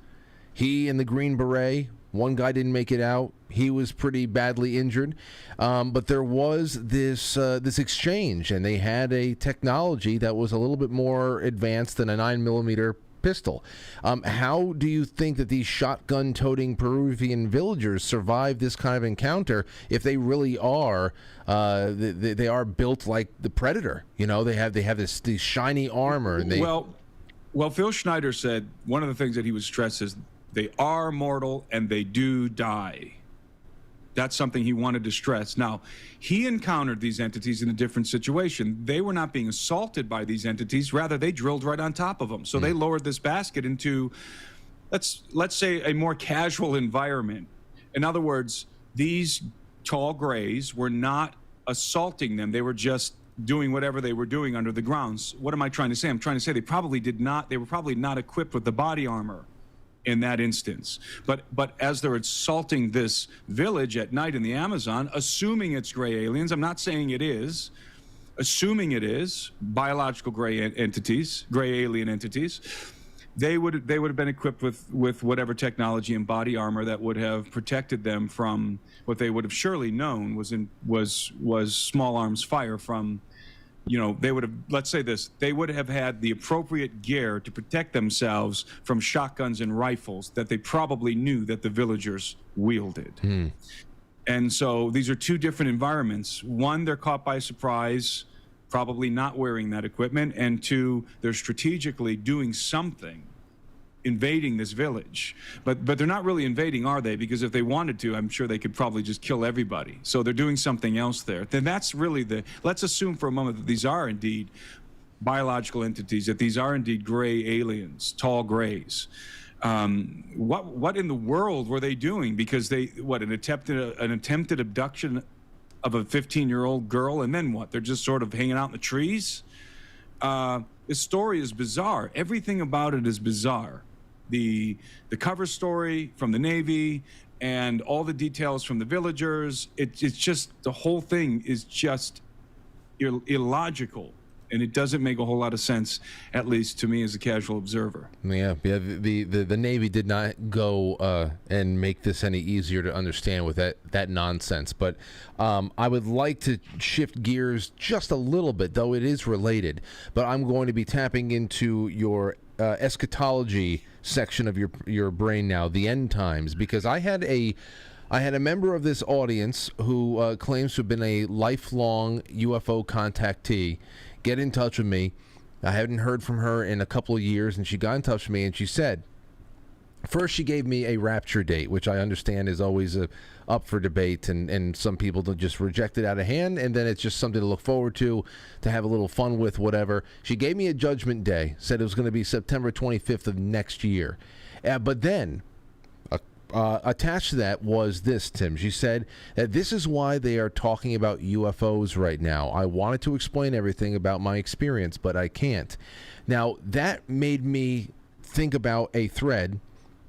He and the Green Beret, one guy didn't make it out. He was pretty badly injured. But there was this exchange, and they had a technology that was a little bit more advanced than a 9mm pistol. How do you think that these shotgun-toting Peruvian villagers survive this kind of encounter if they really are they are built like the Predator? You know, they have this shiny armor. And Well, Phil Schneider said one of the things that he would stress is they are mortal and they do die. That's something he wanted to stress. Now, he encountered these entities in a different situation. They were not being assaulted by these entities. Rather, they drilled right on top of them. So they lowered this basket into, let's say, a more casual environment. In other words, these tall grays were not assaulting them. They were just doing whatever they were doing under the ground. What am I trying to say? I'm trying to say they were probably not equipped with the body armor in that instance. But as they're assaulting this village at night in the Amazon, assuming it's gray aliens, I'm not saying it is, assuming it is biological gray alien entities, they would have been equipped with whatever technology and body armor that would have protected them from what they would have surely known was small arms fire from, they would have, let's say this, they would have had the appropriate gear to protect themselves from shotguns and rifles that they probably knew that the villagers wielded. And so these are two different environments. One, they're caught by surprise, probably not wearing that equipment, and two, they're strategically doing something, invading this village. But they're not really invading, are they? Because if they wanted to, I'm sure they could probably just kill everybody. So they're doing something else there. Then that's really let's assume for a moment that these are indeed biological entities, that these are indeed gray aliens, tall grays. What in the world were they doing? Because an attempted abduction of a 15-year-old girl, and then what? They're just sort of hanging out in the trees? This story is bizarre. Everything about it is bizarre. The cover story from the Navy and all the details from the villagers, it's just, the whole thing is just illogical. And it doesn't make a whole lot of sense, at least to me as a casual observer. Yeah. The Navy did not go and make this any easier to understand with that nonsense. But I would like to shift gears just a little bit, though it is related. But I'm going to be tapping into your eschatology section of your brain now, the end times, because I had a member of this audience who claims to have been a lifelong UFO contactee get in touch with me. I hadn't heard from her in a couple of years, and she got in touch with me, and she said, first she gave me a rapture date, which I understand is always up for debate, and some people just reject it out of hand, and then it's just something to look forward to have a little fun with, whatever. She gave me a judgment day, said it was going to be September 25th of next year. But then attached to that was this, Tim. She said that this is why they are talking about UFOs right now. I wanted to explain everything about my experience, but I can't. Now, that made me think about a thread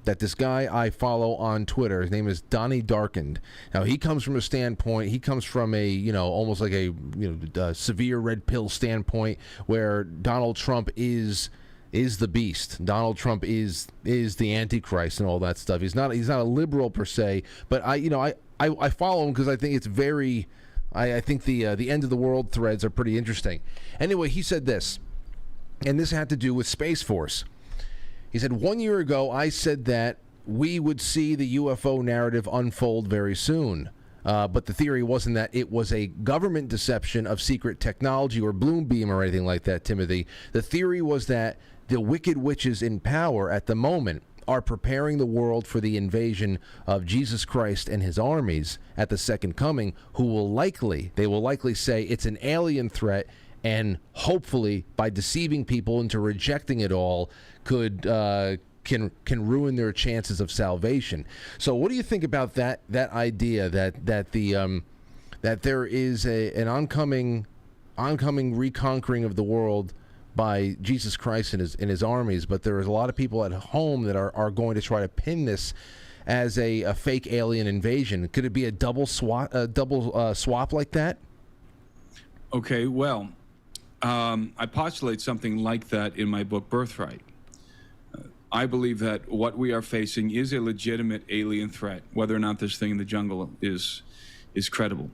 that this guy I follow on Twitter, his name is Donnie Darkened. Now, he comes from a standpoint, he comes from a, almost like a severe red pill standpoint where Donald Trump is the beast. Donald Trump is the Antichrist and all that stuff. He's not a liberal per se, but I follow him because I think it's very. I think the end of the world threads are pretty interesting. Anyway, he said this, and this had to do with Space Force. He said 1 year ago I said that we would see the UFO narrative unfold very soon. But the theory wasn't that it was a government deception of secret technology or Bloom Beam or anything like that, Timothy. The theory was that the wicked witches in power at the moment are preparing the world for the invasion of Jesus Christ and his armies at the second coming, they will likely say it's an alien threat, and hopefully by deceiving people into rejecting it all can ruin their chances of salvation. So what do you think about that idea that there is an oncoming reconquering of the world by Jesus Christ and his armies, but there is a lot of people at home that are going to try to pin this as a fake alien invasion? Could it be a double swap like that? Okay, well, I postulate something like that in my book Birthright. I believe that what we are facing is a legitimate alien threat, whether or not this thing in the jungle is credible.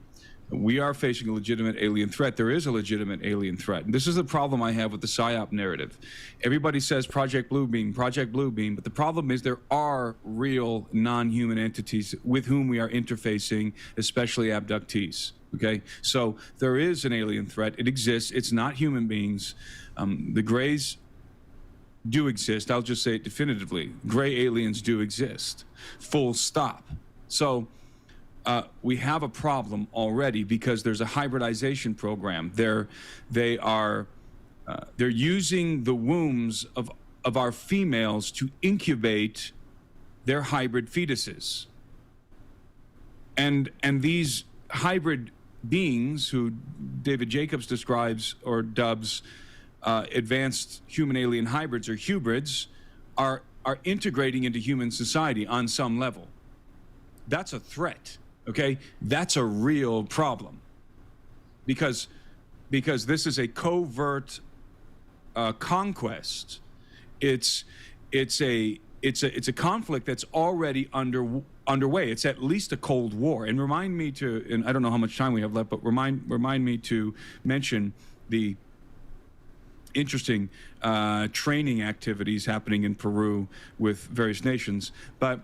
We are facing a legitimate alien threat. There is a legitimate alien threat. And this is the problem I have with the PSYOP narrative. Everybody says Project Blue Beam, but the problem is there are real non-human entities with whom we are interfacing, especially abductees. Okay? So there is an alien threat. It exists. It's not human beings. The Greys do exist. I'll just say it definitively. Gray aliens do exist. Full stop. So we have a problem already because there's a hybridization program. They're using the wombs of our females to incubate their hybrid fetuses. And these hybrid beings, who David Jacobs describes or dubs advanced human alien hybrids or hybrids, are integrating into human society on some level. That's a threat. Okay, that's a real problem, because this is a covert conquest. It's a conflict that's already underway. It's at least a Cold War. And remind me to, and I don't know how much time we have left, but remind me to mention the interesting training activities happening in Peru with various nations, but.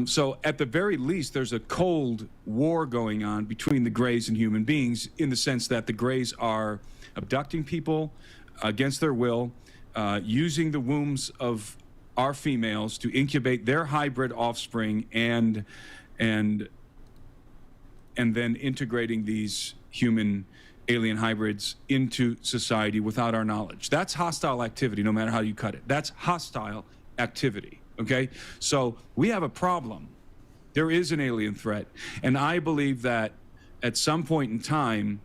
So at the very least, there's a Cold War going on between the Greys and human beings, in the sense that the Greys are abducting people against their will, using the wombs of our females to incubate their hybrid offspring, and then integrating these human alien hybrids into society without our knowledge. That's hostile activity, no matter how you cut it. That's hostile activity, okay? So we have a problem. There is an alien threat. And I believe that at some point in time,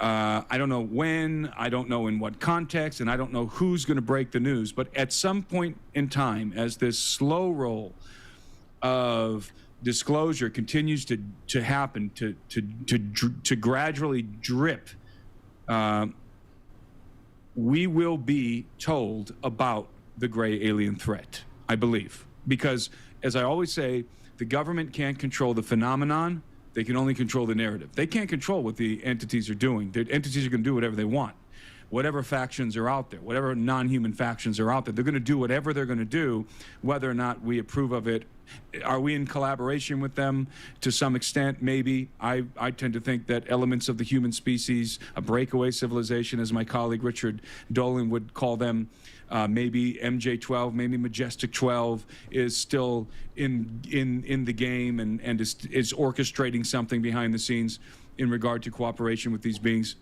I don't know when, I don't know in what context, and I don't know who's going to break the news, but at some point in time, as this slow roll of disclosure continues to happen, to gradually drip, we will be told about the gray alien threat, I believe. Because, as I always say, the government can't control the phenomenon. They can only control the narrative. They can't control what the entities are doing. The entities are going to do whatever they want. Whatever factions are out there, whatever non-human factions are out there, they're going to do whatever they're going to do, whether or not we approve of it. Are we in collaboration with them to some extent? Maybe. I tend to think that elements of the human species, a breakaway civilization, as my colleague Richard Dolan would call them, maybe MJ-12, maybe Majestic 12 is still in the game and is orchestrating something behind the scenes in regard to cooperation with these beings.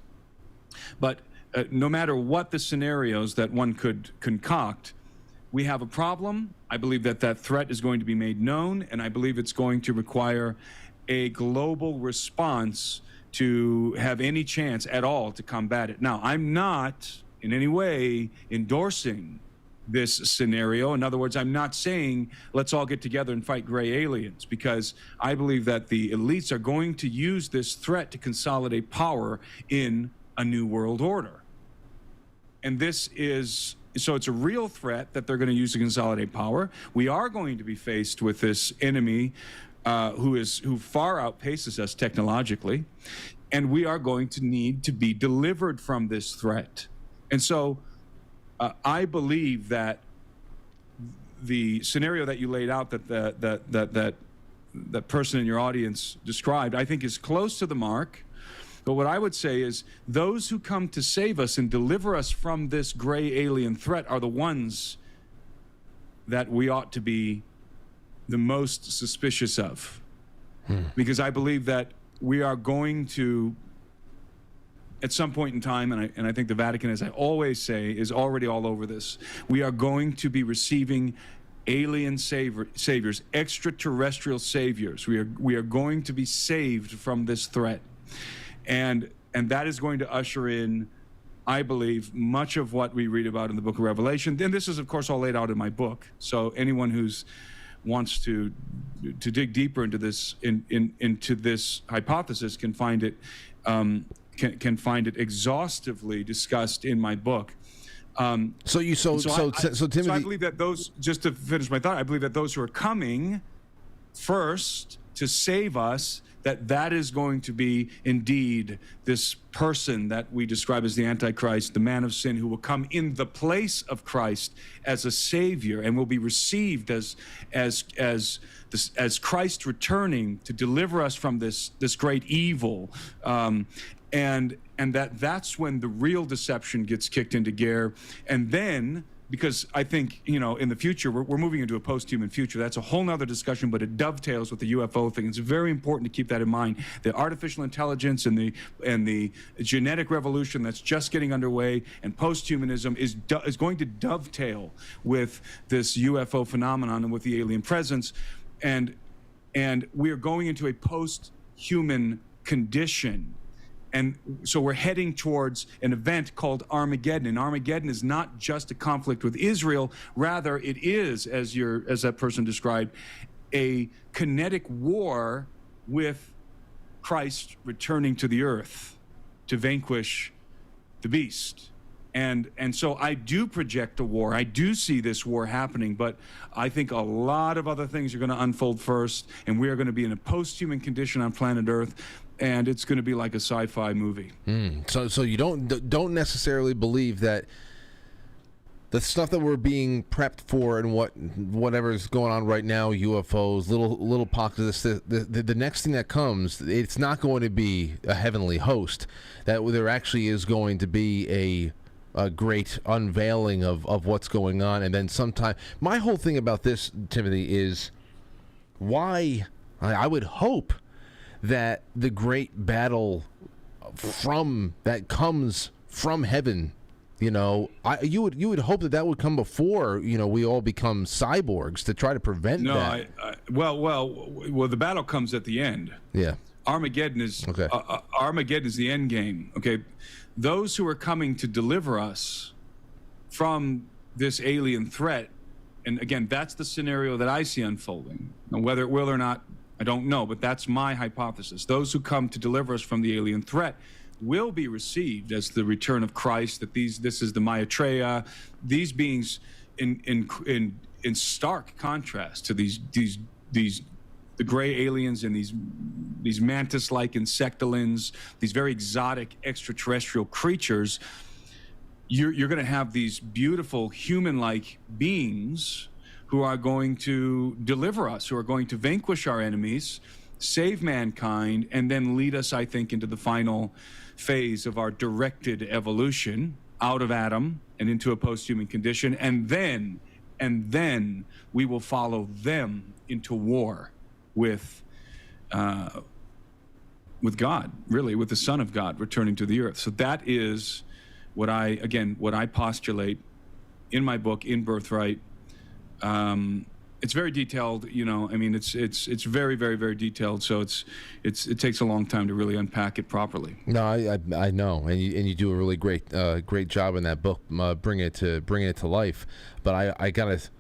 But no matter what the scenarios that one could concoct, we have a problem. I believe that that threat is going to be made known, and I believe it's going to require a global response to have any chance at all to combat it. Now, I'm not in any way endorsing this scenario. In other words, I'm not saying let's all get together and fight gray aliens, because I believe that the elites are going to use this threat to consolidate power in a new world order. And this is, so it's a real threat that they're going to use to consolidate power. We are going to be faced with this enemy who far outpaces us technologically, and we are going to need to be delivered from this threat. And so I believe that the scenario that you laid out, that person in your audience described, I think is close to the mark. But what I would say is those who come to save us and deliver us from this gray alien threat are the ones that we ought to be the most suspicious of. Because I believe that we are going to, at some point in time, and I think the Vatican, as I always say, is already all over this, we are going to be receiving alien saviors, extraterrestrial saviors. We are going to be saved from this threat. And that is going to usher in, I believe, much of what we read about in the book of Revelation. Then this is, of course, all laid out in my book. So anyone who's wants to dig deeper into this into this hypothesis can find it can find it exhaustively discussed in my book. So Timothy, so I believe that those, just to finish my thought, I believe that those who are coming first to save us, that is going to be indeed this person that we describe as the Antichrist, the man of sin, who will come in the place of Christ as a savior and will be received as Christ returning to deliver us from this great evil. And that's when the real deception gets kicked into gear. And then, because I think, in the future, we're moving into a post-human future. That's a whole nother discussion, but it dovetails with the UFO thing. It's very important to keep that in mind. The artificial intelligence and the genetic revolution that's just getting underway, and post-humanism is going to dovetail with this UFO phenomenon and with the alien presence. And we are going into a post-human condition. And so we're heading towards an event called Armageddon. And Armageddon is not just a conflict with Israel. Rather, it is, as that person described, a kinetic war with Christ returning to the earth to vanquish the beast. And so I do project a war. I do see this war happening, but I think a lot of other things are going to unfold first, and we are going to be in a post-human condition on planet Earth. And it's going to be like a sci-fi movie. So you don't necessarily believe that the stuff that we're being prepped for and whatever's going on right now, UFOs, little pockets of this, the next thing that comes, it's not going to be a heavenly host. That there actually is going to be a great unveiling of what's going on, and then sometime. My whole thing about this, Timothy, is why I would hope that the great battle that comes from heaven. You know, you would hope that would come before, you know, we all become cyborgs to try to prevent that. Well, the battle comes at the end. Yeah. Armageddon is the end game. Okay, those who are coming to deliver us from this alien threat, and again, that's the scenario that I see unfolding. Now, whether it will or not, I don't know, but that's my hypothesis. Those who come to deliver us from the alien threat will be received as the return of Christ. That this is the Maitreya. These beings, in stark contrast to these the gray aliens and these mantis-like insectolins, these very exotic extraterrestrial creatures. You're going to have these beautiful human-like beings who are going to deliver us, who are going to vanquish our enemies, save mankind, and then lead us, I think, into the final phase of our directed evolution out of Adam and into a post-human condition, and then we will follow them into war with God, really, with the Son of God returning to the earth. So that is what I postulate in my book, In Birthright. It's very detailed, you know. I mean, it's very, very, very detailed. So it takes a long time to really unpack it properly. No, I know, and you do a really great job in that book, bringing it to life. But I guess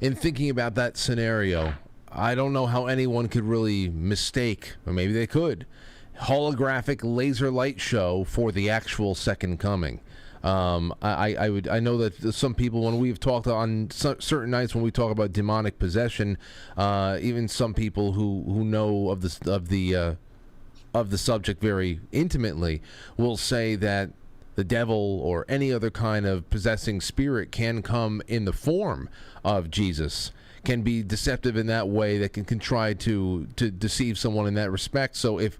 in thinking about that scenario, I don't know how anyone could really mistake, or maybe they could, holographic laser light show for the actual second coming. I know that some people, when we've talked on certain nights when we talk about demonic possession, even some people who know of the subject very intimately will say that the devil or any other kind of possessing spirit can come in the form of Jesus, can be deceptive in that way, that can try to deceive someone in that respect. So if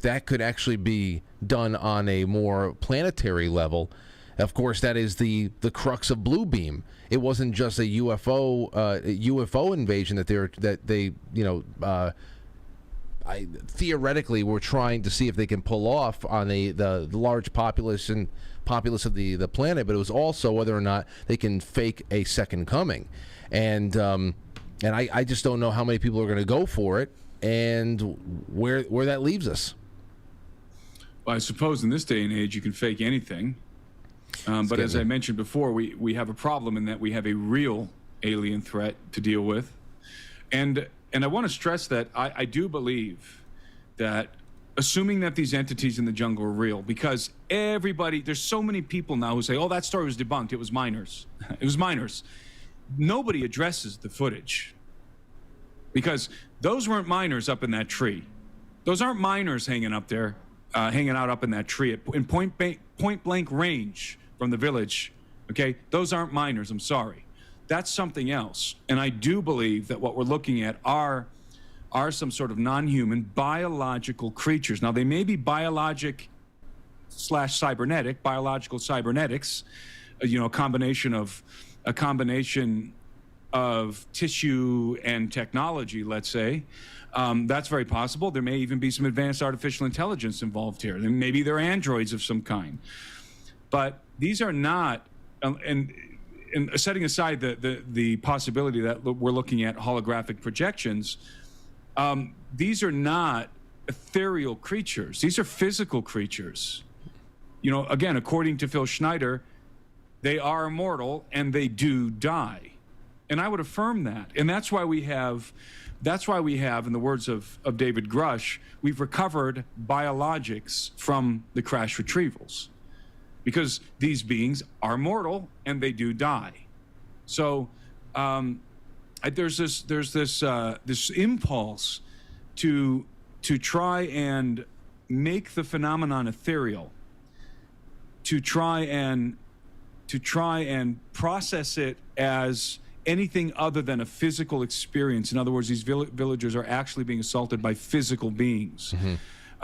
that could actually be done on a more planetary level, of course, that is the crux of Bluebeam. It wasn't just a UFO invasion I theoretically were trying to see if they can pull off on the large populace of the planet, but it was also whether or not they can fake a second coming, and I just don't know how many people are going to go for it, and where that leaves us. Well, I suppose in this day and age you can fake anything, but as I mentioned before, we have a problem in that we have a real alien threat to deal with, and I want to stress that I do believe that, assuming that these entities in the jungle are real, because there's so many people now who say, oh, that story was debunked, it was miners. It was miners. Nobody addresses the footage, because those weren't miners up in that tree. Those aren't miners hanging out up in that tree in point blank range from the village. Okay, those aren't miners. I'm sorry. That's something else. And I do believe that what we're looking at are some sort of non-human biological creatures. Now, they may be biological cybernetics, a combination of tissue and technology, let's say. That's very possible. There may even be some advanced artificial intelligence involved here. And maybe they're androids of some kind. But these are not, and setting aside the possibility that we're looking at holographic projections, these are not ethereal creatures. These are physical creatures. You know, again, according to Phil Schneider, they are immortal and they do die. And I would affirm that. And that's why we have, in the words of David Grush, we've recovered biologics from the crash retrievals, because these beings are mortal and they do die. So there's this impulse to try and make the phenomenon ethereal, to try and process it as anything other than a physical experience. In other words, these villagers are actually being assaulted by physical beings,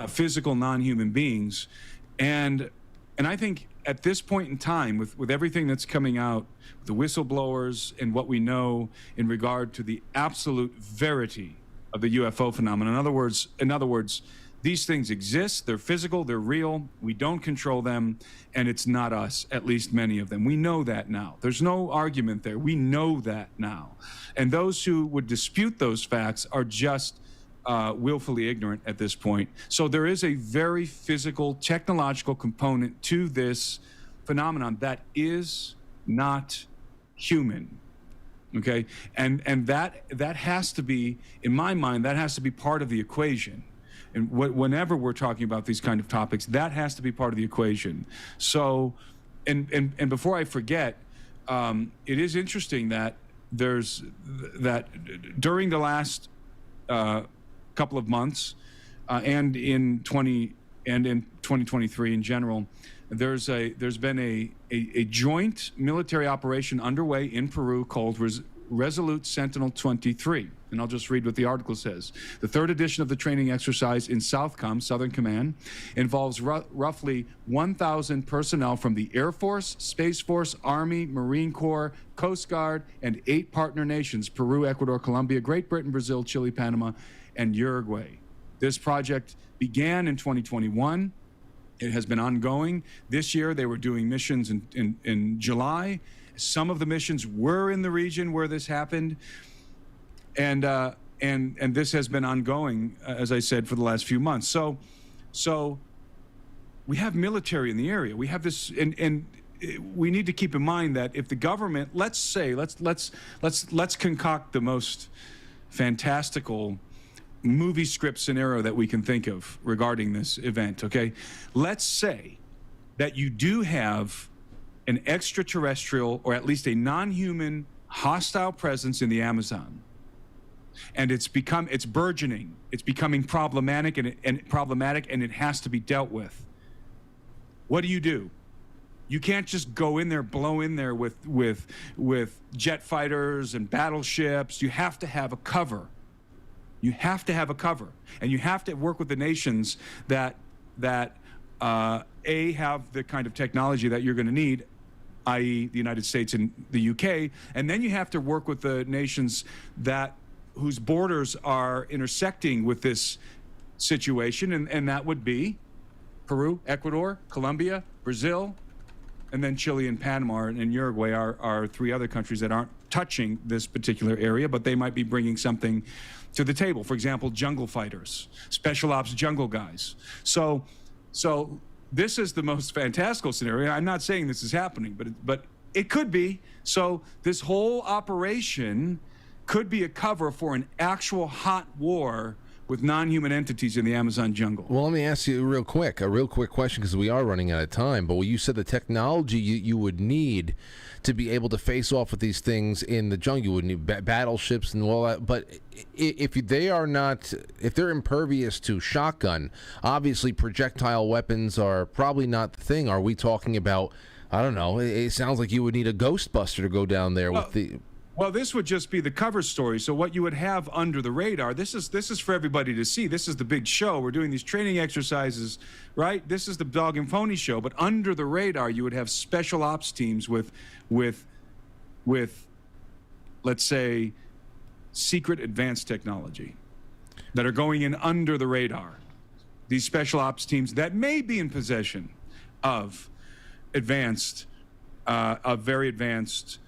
physical non-human beings, and I think at this point in time, with everything that's coming out, the whistleblowers and what we know in regard to the absolute verity of the UFO phenomenon, in other words, These things exist. They're physical. They're real. We don't control them, and it's not us, at least many of them. We know that now. There's no argument there. We know that now. And those who would dispute those facts are just willfully ignorant at this point. So there is a very physical, technological component to this phenomenon that is not human. Okay? And that has to be, in my mind, that has to be part of the equation. And whenever we're talking about these kind of topics, that has to be part of the equation. So, and before I forget, it is interesting that during the last couple of months, and in 2023 in general, there's been a joint military operation underway in Peru called Resolute Sentinel 23. And I'll just read what the article says. The third edition of the training exercise in Southcom, Southern Command, involves roughly 1,000 personnel from the Air Force, Space Force, Army, Marine Corps, Coast Guard, and 8 partner nations, Peru, Ecuador, Colombia, Great Britain, Brazil, Chile, Panama, and Uruguay. This project began in 2021. It has been ongoing. This year, they were doing missions in July. Some of the missions were in the region where this happened. And this has been ongoing, as I said, for the last few months. So we have military in the area. We have this, and we need to keep in mind that if the government, let's concoct the most fantastical movie script scenario that we can think of regarding this event. Okay, let's say that you do have an extraterrestrial, or at least a non-human, hostile presence in the Amazon. And it's burgeoning. It's becoming problematic, and it has to be dealt with. What do? You can't just go in there, blow in there with jet fighters and battleships. You have to have a cover. You have to have a cover, and you have to work with the nations that have the kind of technology that you're going to need, i.e. the United States and the UK, and then you have to work with the nations whose borders are intersecting with this situation, and that would be Peru, Ecuador, Colombia, Brazil, and then Chile and Panama and Uruguay are 3 other countries that aren't touching this particular area, but they might be bringing something to the table. For example, jungle fighters, special ops jungle guys. So this is the most fantastical scenario. I'm not saying this is happening, but it could be. So this whole operation could be a cover for an actual hot war with non-human entities in the Amazon jungle. Well, let me ask you a real quick question, because we are running out of time. But you said the technology you would need to be able to face off with these things in the jungle, you would need battleships and all that. But if they're impervious to shotgun, obviously projectile weapons are probably not the thing. Are we talking about, I don't know, it sounds like you would need a Ghostbuster to go down there with the... Well, this would just be the cover story. So what you would have under the radar, this is for everybody to see. This is the big show. We're doing these training exercises, right? This is the dog and pony show. But under the radar, you would have special ops teams with let's say, secret advanced technology that are going in under the radar. These special ops teams that may be in possession of very advanced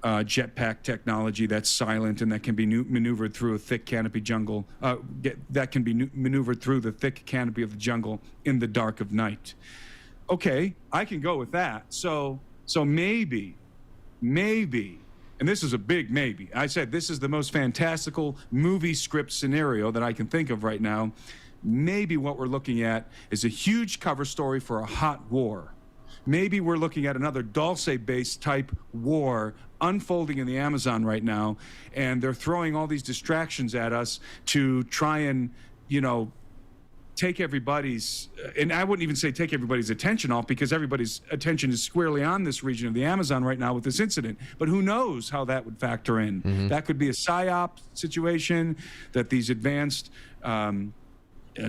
jetpack technology that's silent and that can be maneuvered through a thick canopy jungle, that can be maneuvered through the thick canopy of the jungle in the dark of night. Okay, I can go with that. So maybe, and this is a big maybe. I said this is the most fantastical movie script scenario that I can think of right now. Maybe what we're looking at is a huge cover story for a hot war. Maybe we're looking at another Dulce-based type war unfolding in the Amazon right now, and they're throwing all these distractions at us to try and, take everybody's, and I wouldn't even say take everybody's attention off, because everybody's attention is squarely on this region of the Amazon right now with this incident. But who knows how that would factor in? Mm-hmm. That could be a PSYOP situation, that these advanced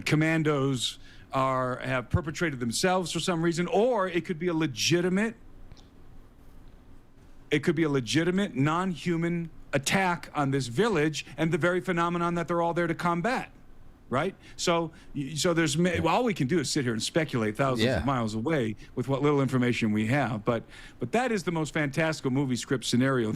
commandos have perpetrated themselves for some reason, or it could be a legitimate non-human attack on this village and the very phenomenon that they're all there to combat. right? So there's all we can do is sit here and speculate thousands of miles away with what little information we have. But that is the most fantastical movie script scenario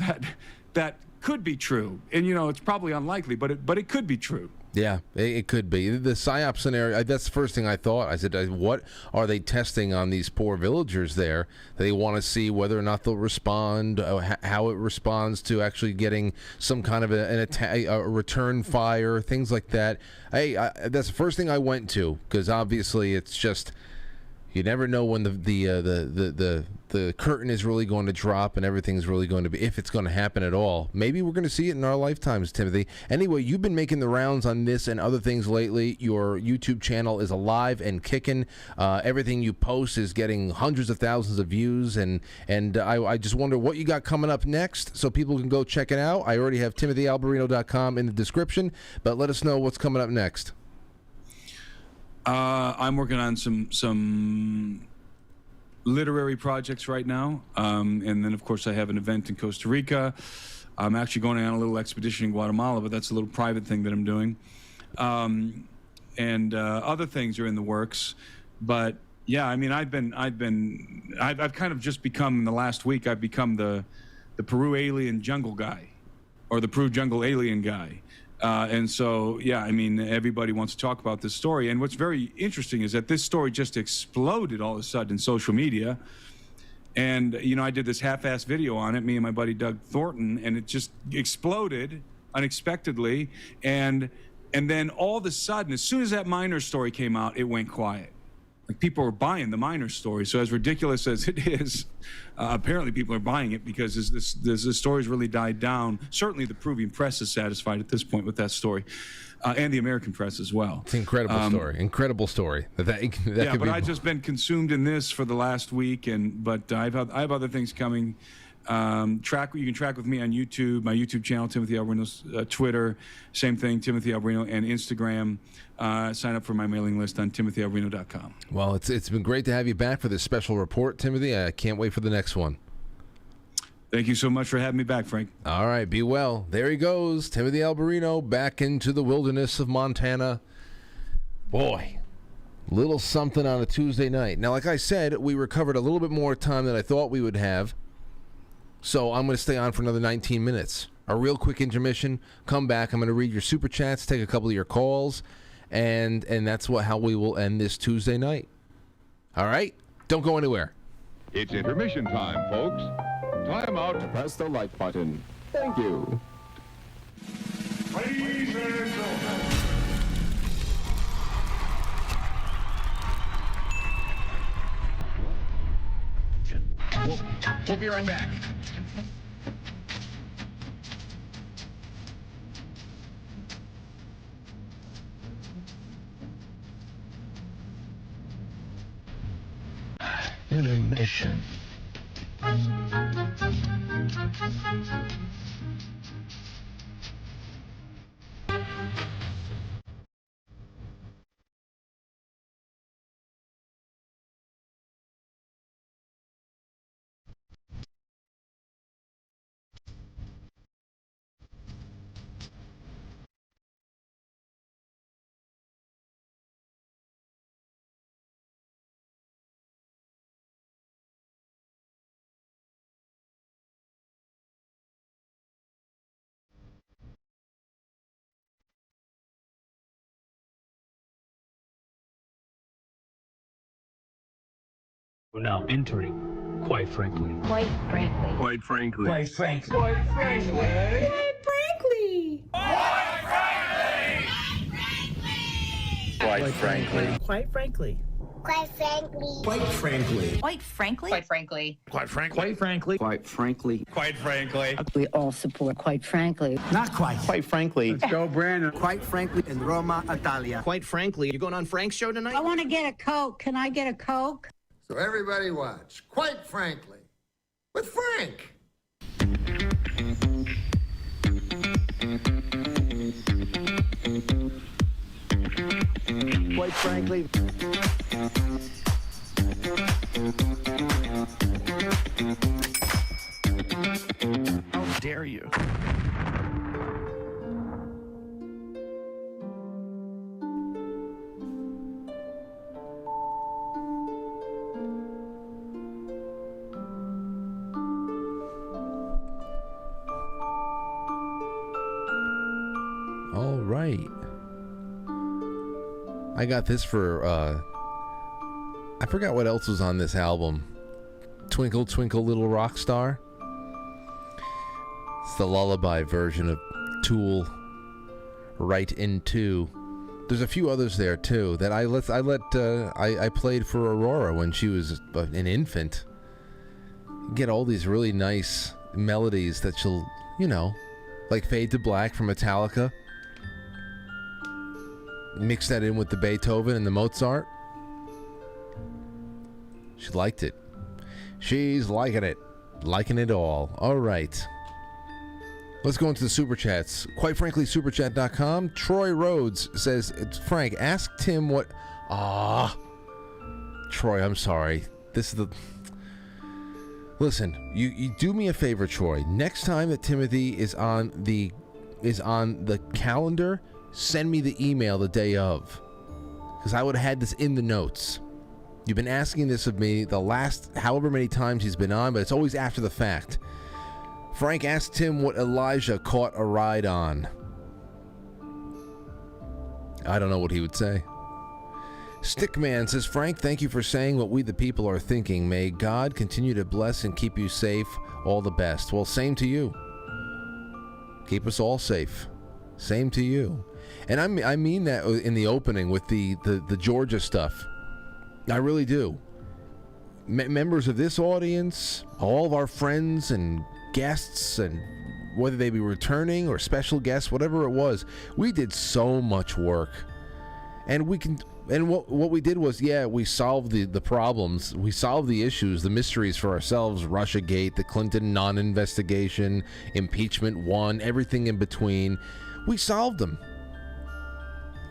that could be true, and it's probably unlikely, but it could be true. Yeah, it could be. The PSYOP scenario, that's the first thing I thought. I said, what are they testing on these poor villagers there? They want to see whether or not they'll respond, how it responds to actually getting some kind of an attack, a return fire, things like that. Hey, that's the first thing I went to, because obviously it's just, you never know when the curtain is really going to drop and everything's really going to be, if it's going to happen at all. Maybe we're going to see it in our lifetimes, Timothy. Anyway, you've been making the rounds on this and other things lately. Your YouTube channel is alive and kicking. Everything you post is getting hundreds of thousands of views, and I just wonder what you got coming up next so people can go check it out. I already have timothyalberino.com in the description, but let us know what's coming up next. I'm working on some literary projects right now, and then of course I have an event in Costa Rica. I'm actually going on a little expedition in Guatemala, but that's a little private thing that I'm doing, and other things are in the works. But yeah, I mean, I've kind of just become, in the last week, I've become the Peru alien jungle guy, or the Peru jungle alien guy. And so, yeah, I mean, everybody wants to talk about this story. And what's very interesting is that this story just exploded all of a sudden in social media. And, I did this half-assed video on it, me and my buddy Doug Thornton, and it just exploded unexpectedly. And then all of a sudden, as soon as that miner story came out, it went quiet. Like, people are buying the miner story. So as ridiculous as it is, apparently people are buying it because this story's really died down. Certainly the Peruvian press is satisfied at this point with that story, and the American press as well. It's an incredible story. Incredible story. Yeah, but I've just been consumed in this for the last week, but I have other things coming. You can track with me on YouTube, my YouTube channel, Timothy Alberino's, Twitter, same thing, Timothy Alberino, and Instagram. Sign up for my mailing list on timothyalberino.com. Well, it's been great to have you back for this special report, Timothy. I can't wait for the next one. Thank you so much for having me back, Frank. All right, be well. There he goes, Timothy Alberino, back into the wilderness of Montana. Boy, little something on a Tuesday night. Now, like I said, we recovered a little bit more time than I thought we would have. So I'm going to stay on for another 19 minutes. A real quick intermission. Come back. I'm going to read your super chats, take a couple of your calls, and that's how we will end this Tuesday night. All right? Don't go anywhere. It's intermission time, folks. Time out to press the like button. Thank you. Ladies and gentlemen. We'll be right back. Intermission. We're now entering, quite frankly. Quite frankly. Quite frankly. Quite frankly. Quite frankly. Quite frankly. Quite frankly. Quite frankly. Quite frankly. Quite frankly. Quite frankly. Quite frankly. Quite frankly. Quite frankly. Quite frankly. We all support quite frankly. Not quite. Quite frankly. Let's go, Brandon. Quite frankly in Roma, Italia. Quite frankly. You going on Frank's show tonight? I want to get a Coke. Can I get a Coke? So everybody watch, quite frankly, with Frank. Quite frankly. How dare you? All right. I got this for, I forgot what else was on this album. Twinkle, Twinkle, Little Rock Star. It's the lullaby version of Tool, Right Into. There's a few others there too that I played for Aurora when she was an infant. Get all these really nice melodies that she'll, like Fade to Black from Metallica. Mix that in with the Beethoven and the Mozart. She liked it. She's liking it all. All right. Let's go into the Super Chats. Quite frankly, superchat.com. Troy Rhodes says, Frank, ask Tim what... Troy, I'm sorry. This is the... Listen, you do me a favor, Troy. Next time that Timothy is on the calendar, send me the email the day of. Because I would have had this in the notes. You've been asking this of me the last however many times he's been on, but it's always after the fact. Frank asked him what Elijah caught a ride on. I don't know what he would say. Stickman says, Frank, thank you for saying what we the people are thinking. May God continue to bless and keep you safe. All the best. Well, same to you. Keep us all safe. Same to you. And I mean that in the opening with the Georgia stuff. I really do. Members of this audience, all of our friends and guests, and whether they be returning or special guests, whatever it was, we did so much work. And what we did was, we solved the problems. We solved the issues, the mysteries for ourselves. Russiagate, the Clinton non-investigation, impeachment 1, everything in between. We solved them.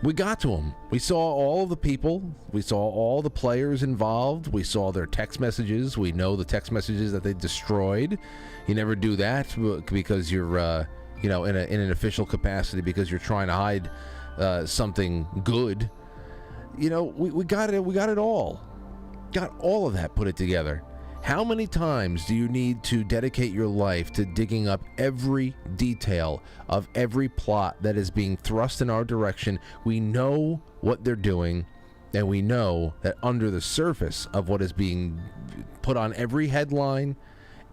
We got to them. We saw all the people. We saw all the players involved. We saw their text messages. We know the text messages that they destroyed. You never do that because you're, in an official capacity, because you're trying to hide something good. We got it. We got it all. Got all of that, put it together. How many times do you need to dedicate your life to digging up every detail of every plot that is being thrust in our direction? We know what they're doing, and we know that under the surface of what is being put on every headline,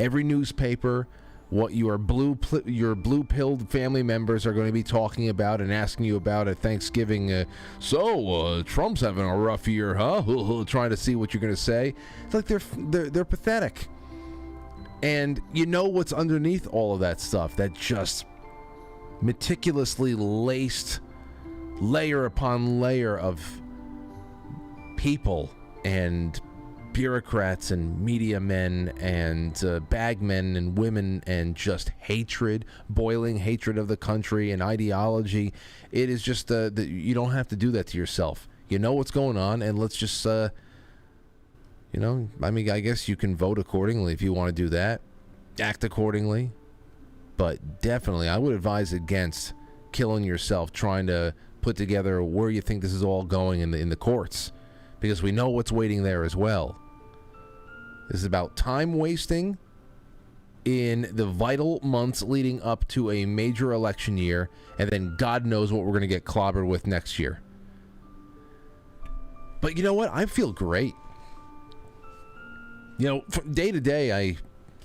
every newspaper, what your blue-pilled family members are going to be talking about and asking you about at Thanksgiving. Trump's having a rough year, huh? Trying to see what you're going to say. It's like they're pathetic. And you know what's underneath all of that stuff? That just meticulously laced layer upon layer of people and bureaucrats and media men and bagmen and women and just hatred, boiling hatred of the country and ideology. It is just you don't have to do that to yourself. You know what's going on, and let's just I guess you can vote accordingly if you want to do that, act accordingly, but definitely I would advise against killing yourself trying to put together where you think this is all going in the courts, because we know what's waiting there as well. This is about time wasting in the vital months leading up to a major election year, and then God knows what we're going to get clobbered with next year. But you know what? I feel great. From day to day,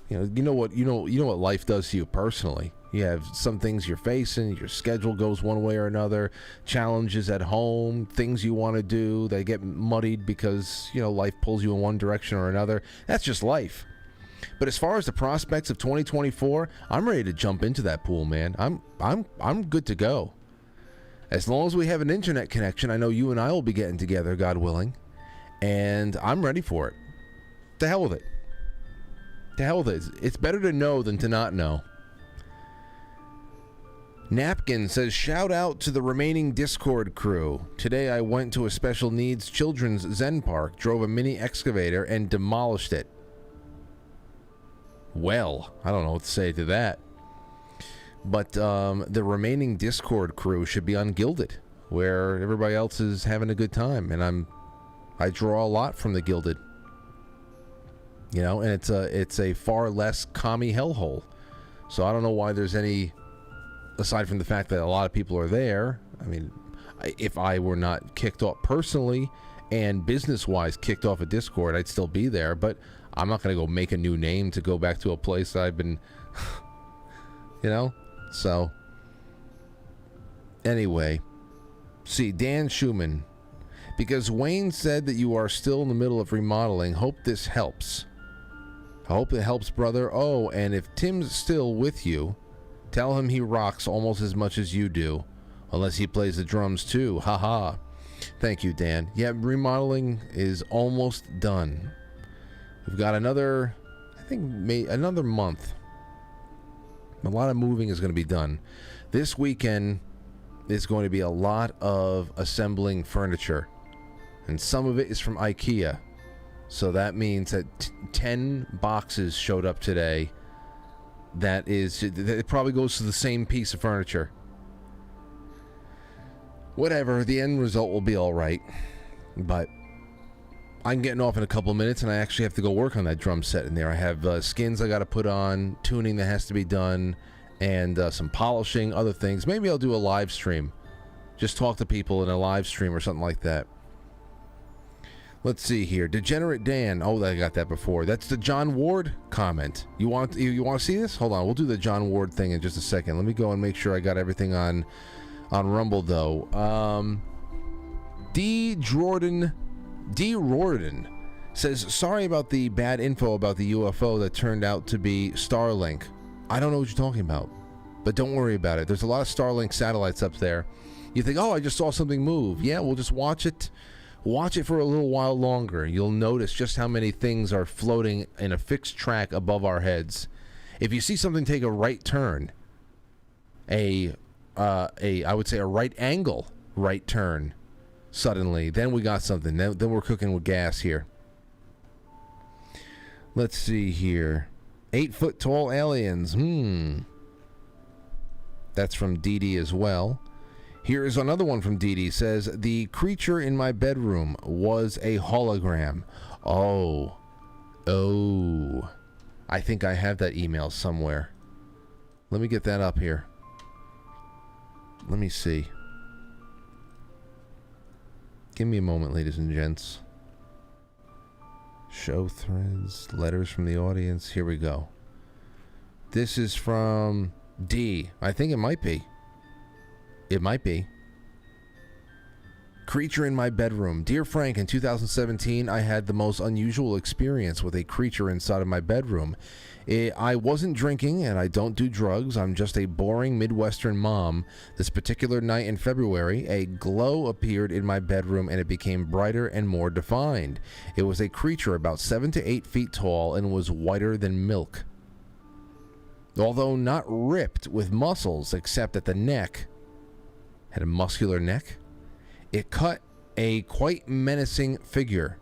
you know what life does to you personally. You have some things you're facing, your schedule goes one way or another, challenges at home, things you want to do, they get muddied because, life pulls you in one direction or another. That's just life. But as far as the prospects of 2024, I'm ready to jump into that pool, man. I'm good to go. As long as we have an internet connection, I know you and I will be getting together, God willing, and I'm ready for it. To hell with it. To hell with it. It's better to know than to not know. Napkin says, shout out to the remaining Discord crew. Today I went to a special needs children's Zen park, drove a mini excavator, and demolished it. Well, I don't know what to say to that. But the remaining Discord crew should be on Gilded, where everybody else is having a good time. And I draw a lot from the Gilded. And it's a far less commie hellhole. So I don't know why there's any aside from the fact that a lot of people are there, I mean, if I were not kicked off personally and business-wise kicked off a Discord, I'd still be there. But I'm not going to go make a new name to go back to a place I've been, So, anyway, see, Dan Schumann, because Wayne said that you are still in the middle of remodeling. Hope this helps. I hope it helps, brother. Oh, and if Tim's still with you, tell him he rocks almost as much as you do. Unless he plays the drums too. Haha. Thank you, Dan. Yeah, remodeling is almost done. We've got another, another month. A lot of moving is going to be done. This weekend is going to be a lot of assembling furniture. And some of it is from IKEA. So that means that 10 boxes showed up today. It probably goes to the same piece of furniture. Whatever, the end result will be all right. But I'm getting off in a couple minutes, and I actually have to go work on that drum set in there. I have skins I got to put on, tuning that has to be done, and some polishing, other things. Maybe I'll do a live stream. Just talk to people in a live stream or something like that. Let's see here. Degenerate Dan. Oh, I got that before. That's the John Ward comment. You want to see this? Hold on. We'll do the John Ward thing in just a second. Let me go and make sure I got everything on Rumble, though. D. Riordan says, sorry about the bad info about the UFO that turned out to be Starlink. I don't know what you're talking about, but don't worry about it. There's a lot of Starlink satellites up there. You think, oh, I just saw something move. Yeah, we'll just watch it. Watch it for a little while longer. You'll notice just how many things are floating in a fixed track above our heads. If you see something take a right turn, I would say a right angle right turn, suddenly, then we got something. Then we're cooking with gas here. Let's see here. 8-foot tall aliens. That's from Dee as well. Here is another one from Dee. Says, the creature in my bedroom was a hologram. Oh. I think I have that email somewhere. Let me get that up here. Let me see. Give me a moment, ladies and gents. Show threads, letters from the audience. Here we go. This is from D. I think it might be. It might be. Creature in my bedroom. Dear Frank, in 2017, I had the most unusual experience with a creature inside of my bedroom. I wasn't drinking and I don't do drugs. I'm just a boring Midwestern mom. This particular night in February, a glow appeared in my bedroom and it became brighter and more defined. It was a creature about 7 to 8 feet tall and was whiter than milk. Although not ripped with muscles except at the neck, had a muscular neck, it cut a quite menacing figure.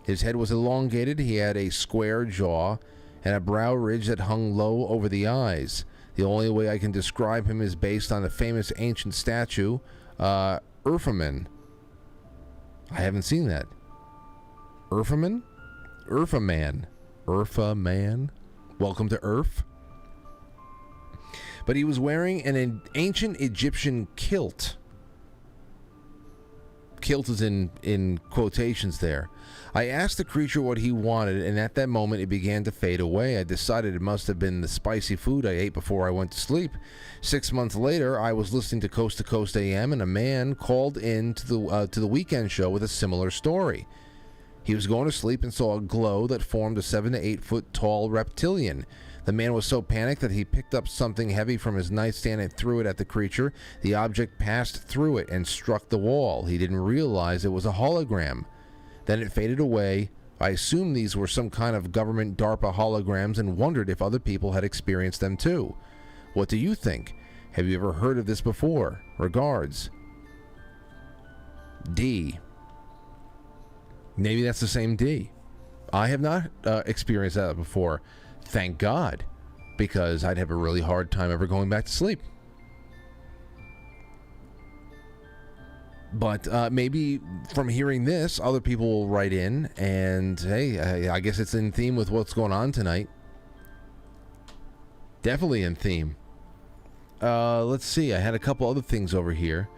His head was elongated, he had a square jaw, and a brow ridge that hung low over the eyes. The only way I can describe him is based on a famous ancient statue, Urfaman. I haven't seen that. Urfaman? Urfaman. Urfaman? Welcome to Earth. But he was wearing an ancient Egyptian kilt. Kilt is in quotations there. I asked the creature what he wanted, and at that moment it began to fade away. I decided it must have been the spicy food I ate before I went to sleep. 6 months later, I was listening to Coast AM, and a man called in to the weekend show with a similar story. He was going to sleep and saw a glow that formed a 7 to 8 foot tall reptilian. The man was so panicked that he picked up something heavy from his nightstand and threw it at the creature. The object passed through it and struck the wall. He didn't realize it was a hologram. Then it faded away. I assumed these were some kind of government DARPA holograms and wondered if other people had experienced them too. What do you think? Have you ever heard of this before? Regards. D. Maybe that's the same D. I have not experienced that before. Thank God, because I'd have a really hard time ever going back to sleep. But maybe from hearing this, other people will write in, and hey, I guess it's in theme with what's going on tonight. Definitely in theme. Let's see. I had a couple other things over here.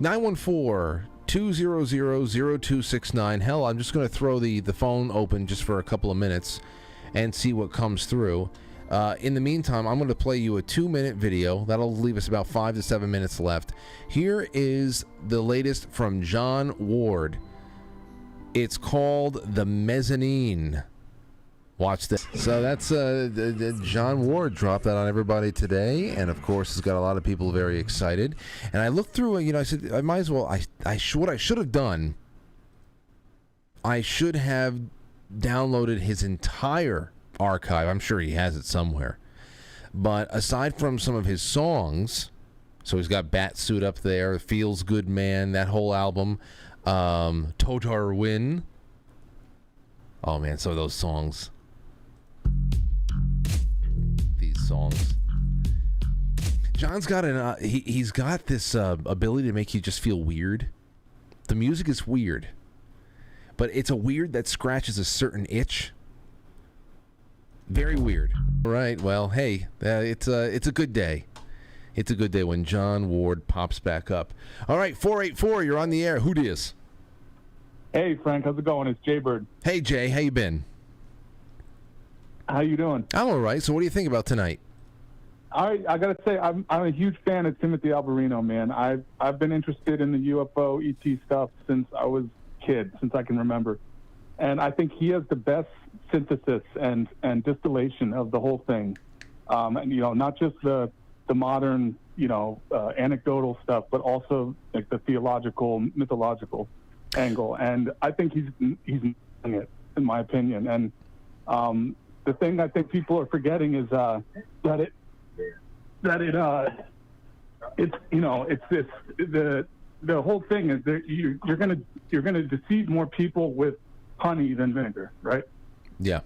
914-200-0269. Hell, I'm just going to throw the phone open just for a couple of minutes and see what comes through. In the meantime, I'm going to play you a 2-minute video. That'll leave us about 5 to 7 minutes left. Here is the latest from John Ward. It's called The Mezzanine. Watch this. So that's John Ward dropped that on everybody today, and of course has got a lot of people very excited. And I looked through, I said I might as well. What I should have done. I should have downloaded his entire archive. I'm sure he has it somewhere. But aside from some of his songs, so he's got Bat Suit up there, Feels Good Man, that whole album, Totar Win. Oh man, some of those songs. These songs. John's got he's got this ability to make you just feel weird. The music is weird, but it's a weird that scratches a certain itch. Very weird. Right. Well, hey, it's a good day. It's a good day when John Ward pops back up. All right, 484, you're on the air. Who dis? Hey, Frank, how's it going? It's Jay Bird. Hey, Jay, how you been? How you doing? I'm all right. So what do you think about tonight? I got to say, I'm a huge fan of Timothy Alberino, man. I've been interested in the UFO, ET stuff since I was a kid, since I can remember. And I think he has the best synthesis and distillation of the whole thing. And, not just the modern, anecdotal stuff, but also like the theological, mythological angle. And I think he's doing it, in my opinion. And the thing I think people are forgetting is that the whole thing is that you're gonna deceive more people with honey than vinegar, right? Yeah.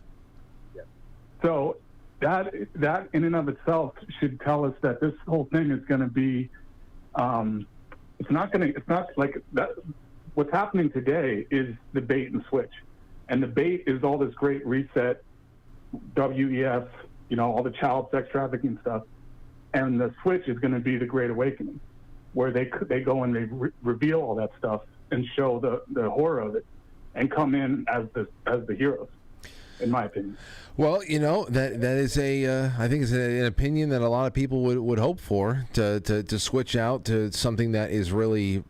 So that in and of itself should tell us that this whole thing is going to be, it's not like that. What's happening today is the bait and switch, and the bait is all this great reset, WEF, all the child sex trafficking stuff, and the switch is going to be the Great Awakening, where they go and they reveal all that stuff and show the horror of it, and come in as the heroes, in my opinion. Well, that is I think it's an opinion that a lot of people would hope for, to switch out to something that is really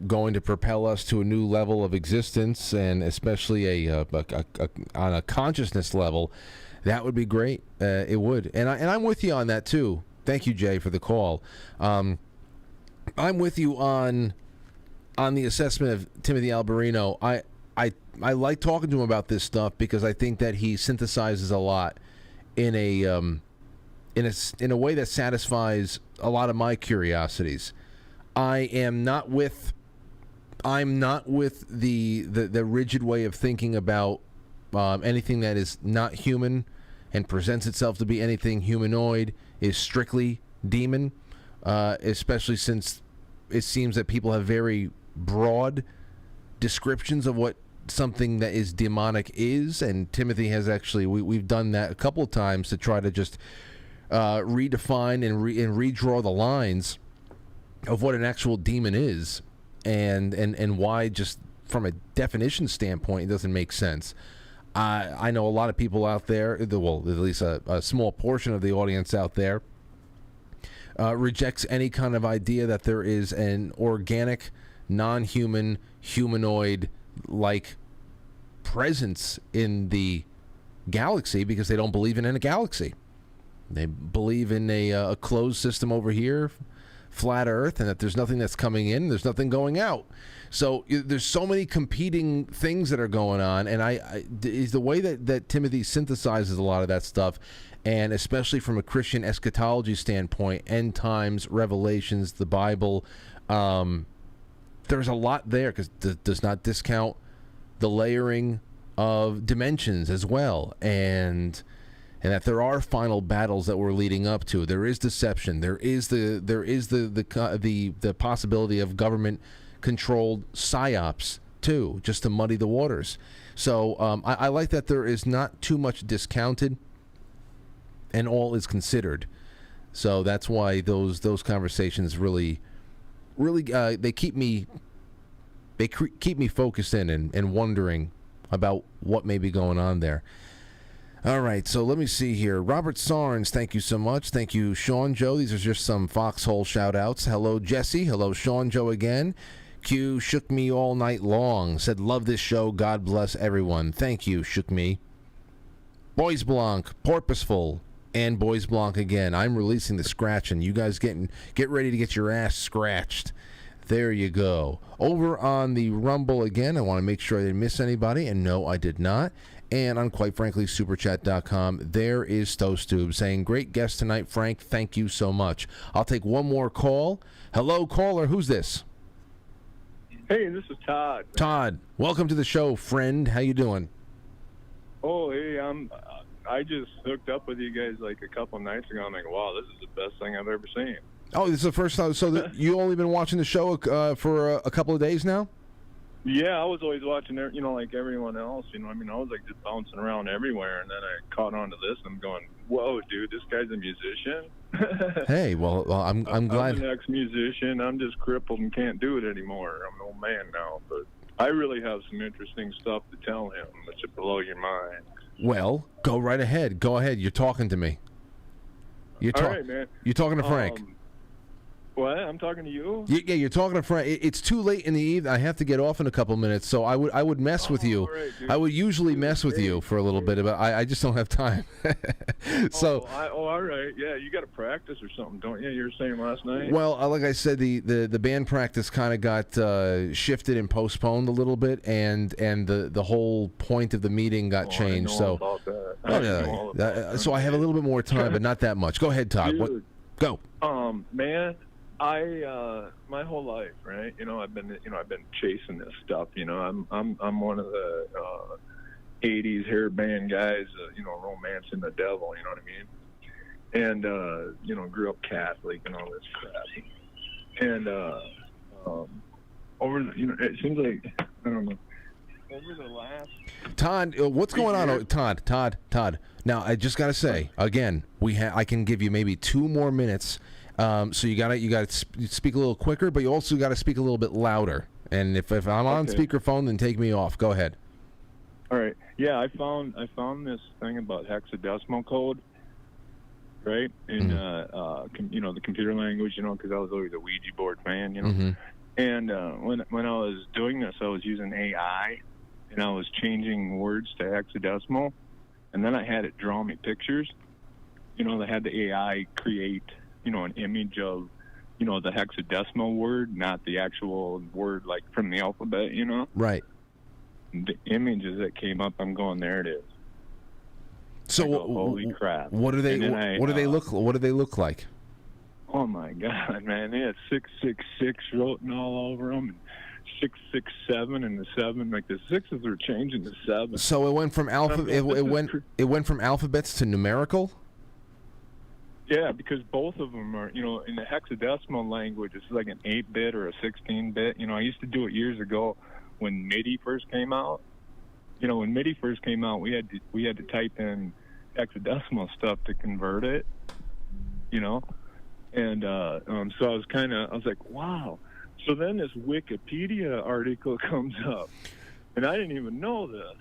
going to propel us to a new level of existence, and especially on a consciousness level. That would be great. It would, and I'm with you on that too. Thank you, Jay, for the call. I'm with you on the assessment of Timothy Alberino. I like talking to him about this stuff because I think that he synthesizes a lot in a way that satisfies a lot of my curiosities. I'm not with the rigid way of thinking about anything that is not human and presents itself to be anything humanoid is strictly demon, especially since it seems that people have very broad descriptions of what something that is demonic is, and Timothy has actually we've done that a couple of times to try to just redefine and redraw the lines of what an actual demon is, and why, just from a definition standpoint, it doesn't make sense. I know a lot of people out there, well, at least a small portion of the audience out there, rejects any kind of idea that there is an organic, non-human, humanoid-like presence in the galaxy because they don't believe in a galaxy. They believe in a closed system over here, flat Earth, and that there's nothing that's coming in, there's nothing going out. So there's so many competing things that are going on, and is the way that Timothy synthesizes a lot of that stuff, and especially from a Christian eschatology standpoint, end times, revelations, the Bible, there's a lot there, because does not discount the layering of dimensions as well, and that there are final battles that we're leading up to. There is deception. There is the possibility of government controlled psyops too, just to muddy the waters. So I like that there is not too much discounted, and all is considered. So that's why those conversations really they keep me focused in and wondering about what may be going on there. All right, so let me see here. Robert Sarnes, thank you so much. Thank you, Sean Joe. These are just some Foxhole shout-outs. Hello, Jesse. Hello, Sean Joe again. Q shook me all night long. Said, love this show. God bless everyone. Thank you, shook me. Boys Blanc, Porpoiseful, and Boys Blanc again. I'm releasing the scratching. You guys get ready to get your ass scratched. There you go. Over on the Rumble again, I want to make sure I didn't miss anybody, and no, I did not. And on quite frankly, superchat.com, there is Toastube saying, great guest tonight, Frank. Thank you so much. I'll take one more call. Hello, caller. Who's this? Hey, this is Todd. Todd, welcome to the show, friend. How you doing? Oh, hey, I just hooked up with you guys like a couple nights ago. I'm like, wow, this is the best thing I've ever seen. Oh, this is the first time. So you only been watching the show for a couple of days now? Yeah, I was always watching, like everyone else. I was like just bouncing around everywhere, and then I caught on to this, and I'm going, whoa, dude, this guy's a musician? Hey, well, I'm glad. I'm an ex-musician. I'm just crippled and can't do it anymore. I'm an old man now, but I really have some interesting stuff to tell him that should blow your mind. Well, go right ahead. Go ahead. You're talking to me. All right, man. You're talking to Frank. What? I'm talking to you? Yeah, you're talking to Frank. It's too late in the evening. I have to get off in a couple minutes, so I would mess with you. Right, I would usually mess with you for a little bit, but I just don't have time. So. All right. Yeah, you got to practice or something, don't you? You were saying last night. Well, like I said, the band practice kind of got shifted and postponed a little bit, and the whole point of the meeting got changed. I know about that. So I have a little bit more time, but not that much. Go ahead, Todd. Dude, Go. Man. My whole life, right? I've been chasing this stuff. I'm one of the 80s hair band guys, romancing the devil. You know what I mean? And grew up Catholic and all this crap. And it seems like I don't know. Over the last Todd, what's going on? Todd. Now I just gotta say again, I can give you maybe 2 more minutes. So you gotta speak a little quicker, but you also gotta speak a little bit louder. And if I'm on speakerphone, then take me off. Go ahead. All right. Yeah, I found this thing about hexadecimal code, right? In the computer language, because I was always a Ouija board fan, Mm-hmm. And when I was doing this, I was using AI, and I was changing words to hexadecimal, and then I had it draw me pictures. They had the AI create an image of, the hexadecimal word, not the actual word like from the alphabet, Right. The images that came up, I'm going, there it is. So holy crap! What do they look like? Oh my God, man! They had 666 written all over them, and 667, and the 7, like the 6s are changing to 7. So it went from it went from alphabets to numerical. Yeah, because both of them are, in the hexadecimal language, it's like an 8-bit or a 16-bit. I used to do it years ago when MIDI first came out. When MIDI first came out, we had to type in hexadecimal stuff to convert it. And so I was like, wow. So then this Wikipedia article comes up, and I didn't even know this.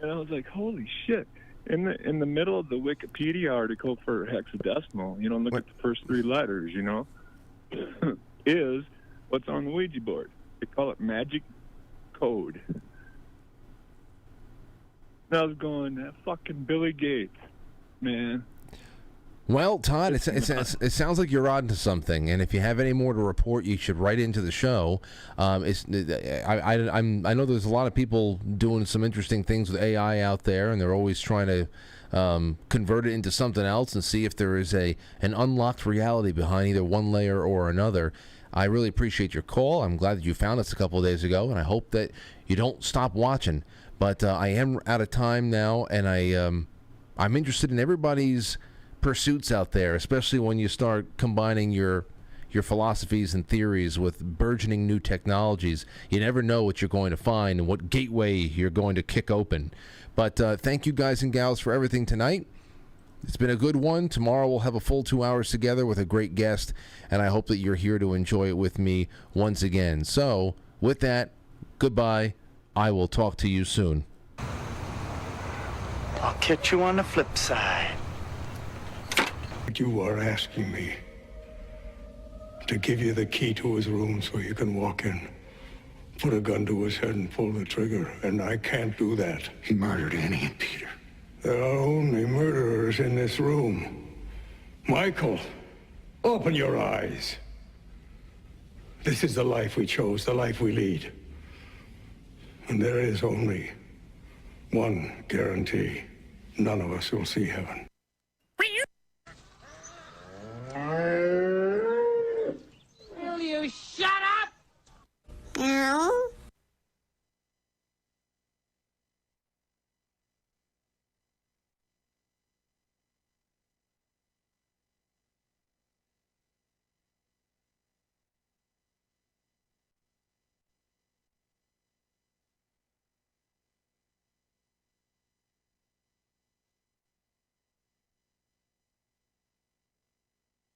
And I was like, holy shit. In the middle of the Wikipedia article for hexadecimal, look at the first 3 letters, is what's on the Ouija board. They call it magic code. And I was going, that fucking Billy Gates, man. Well, Todd, it sounds like you're on to something, and if you have any more to report, you should write into the show. I know there's a lot of people doing some interesting things with AI out there, and they're always trying to convert it into something else and see if there is an unlocked reality behind either one layer or another. I really appreciate your call. I'm glad that you found us a couple of days ago, and I hope that you don't stop watching. But I am out of time now, and I'm interested in everybody's pursuits out there, especially when you start combining your philosophies and theories with burgeoning new technologies. You never know what you're going to find and what gateway you're going to kick open. But thank you guys and gals for everything tonight. It's been a good one. Tomorrow we'll have a full 2 hours together with a great guest, and I hope that you're here to enjoy it with me once again. So, with that, goodbye. I will talk to you soon. I'll catch you on the flip side. You are asking me to give you the key to his room so you can walk in, put a gun to his head and pull the trigger, and I can't do that. He murdered Annie and Peter. There are only murderers in this room. Michael, open your eyes. This is the life we chose, the life we lead. And there is only one guarantee. None of us will see heaven. Will you shut up?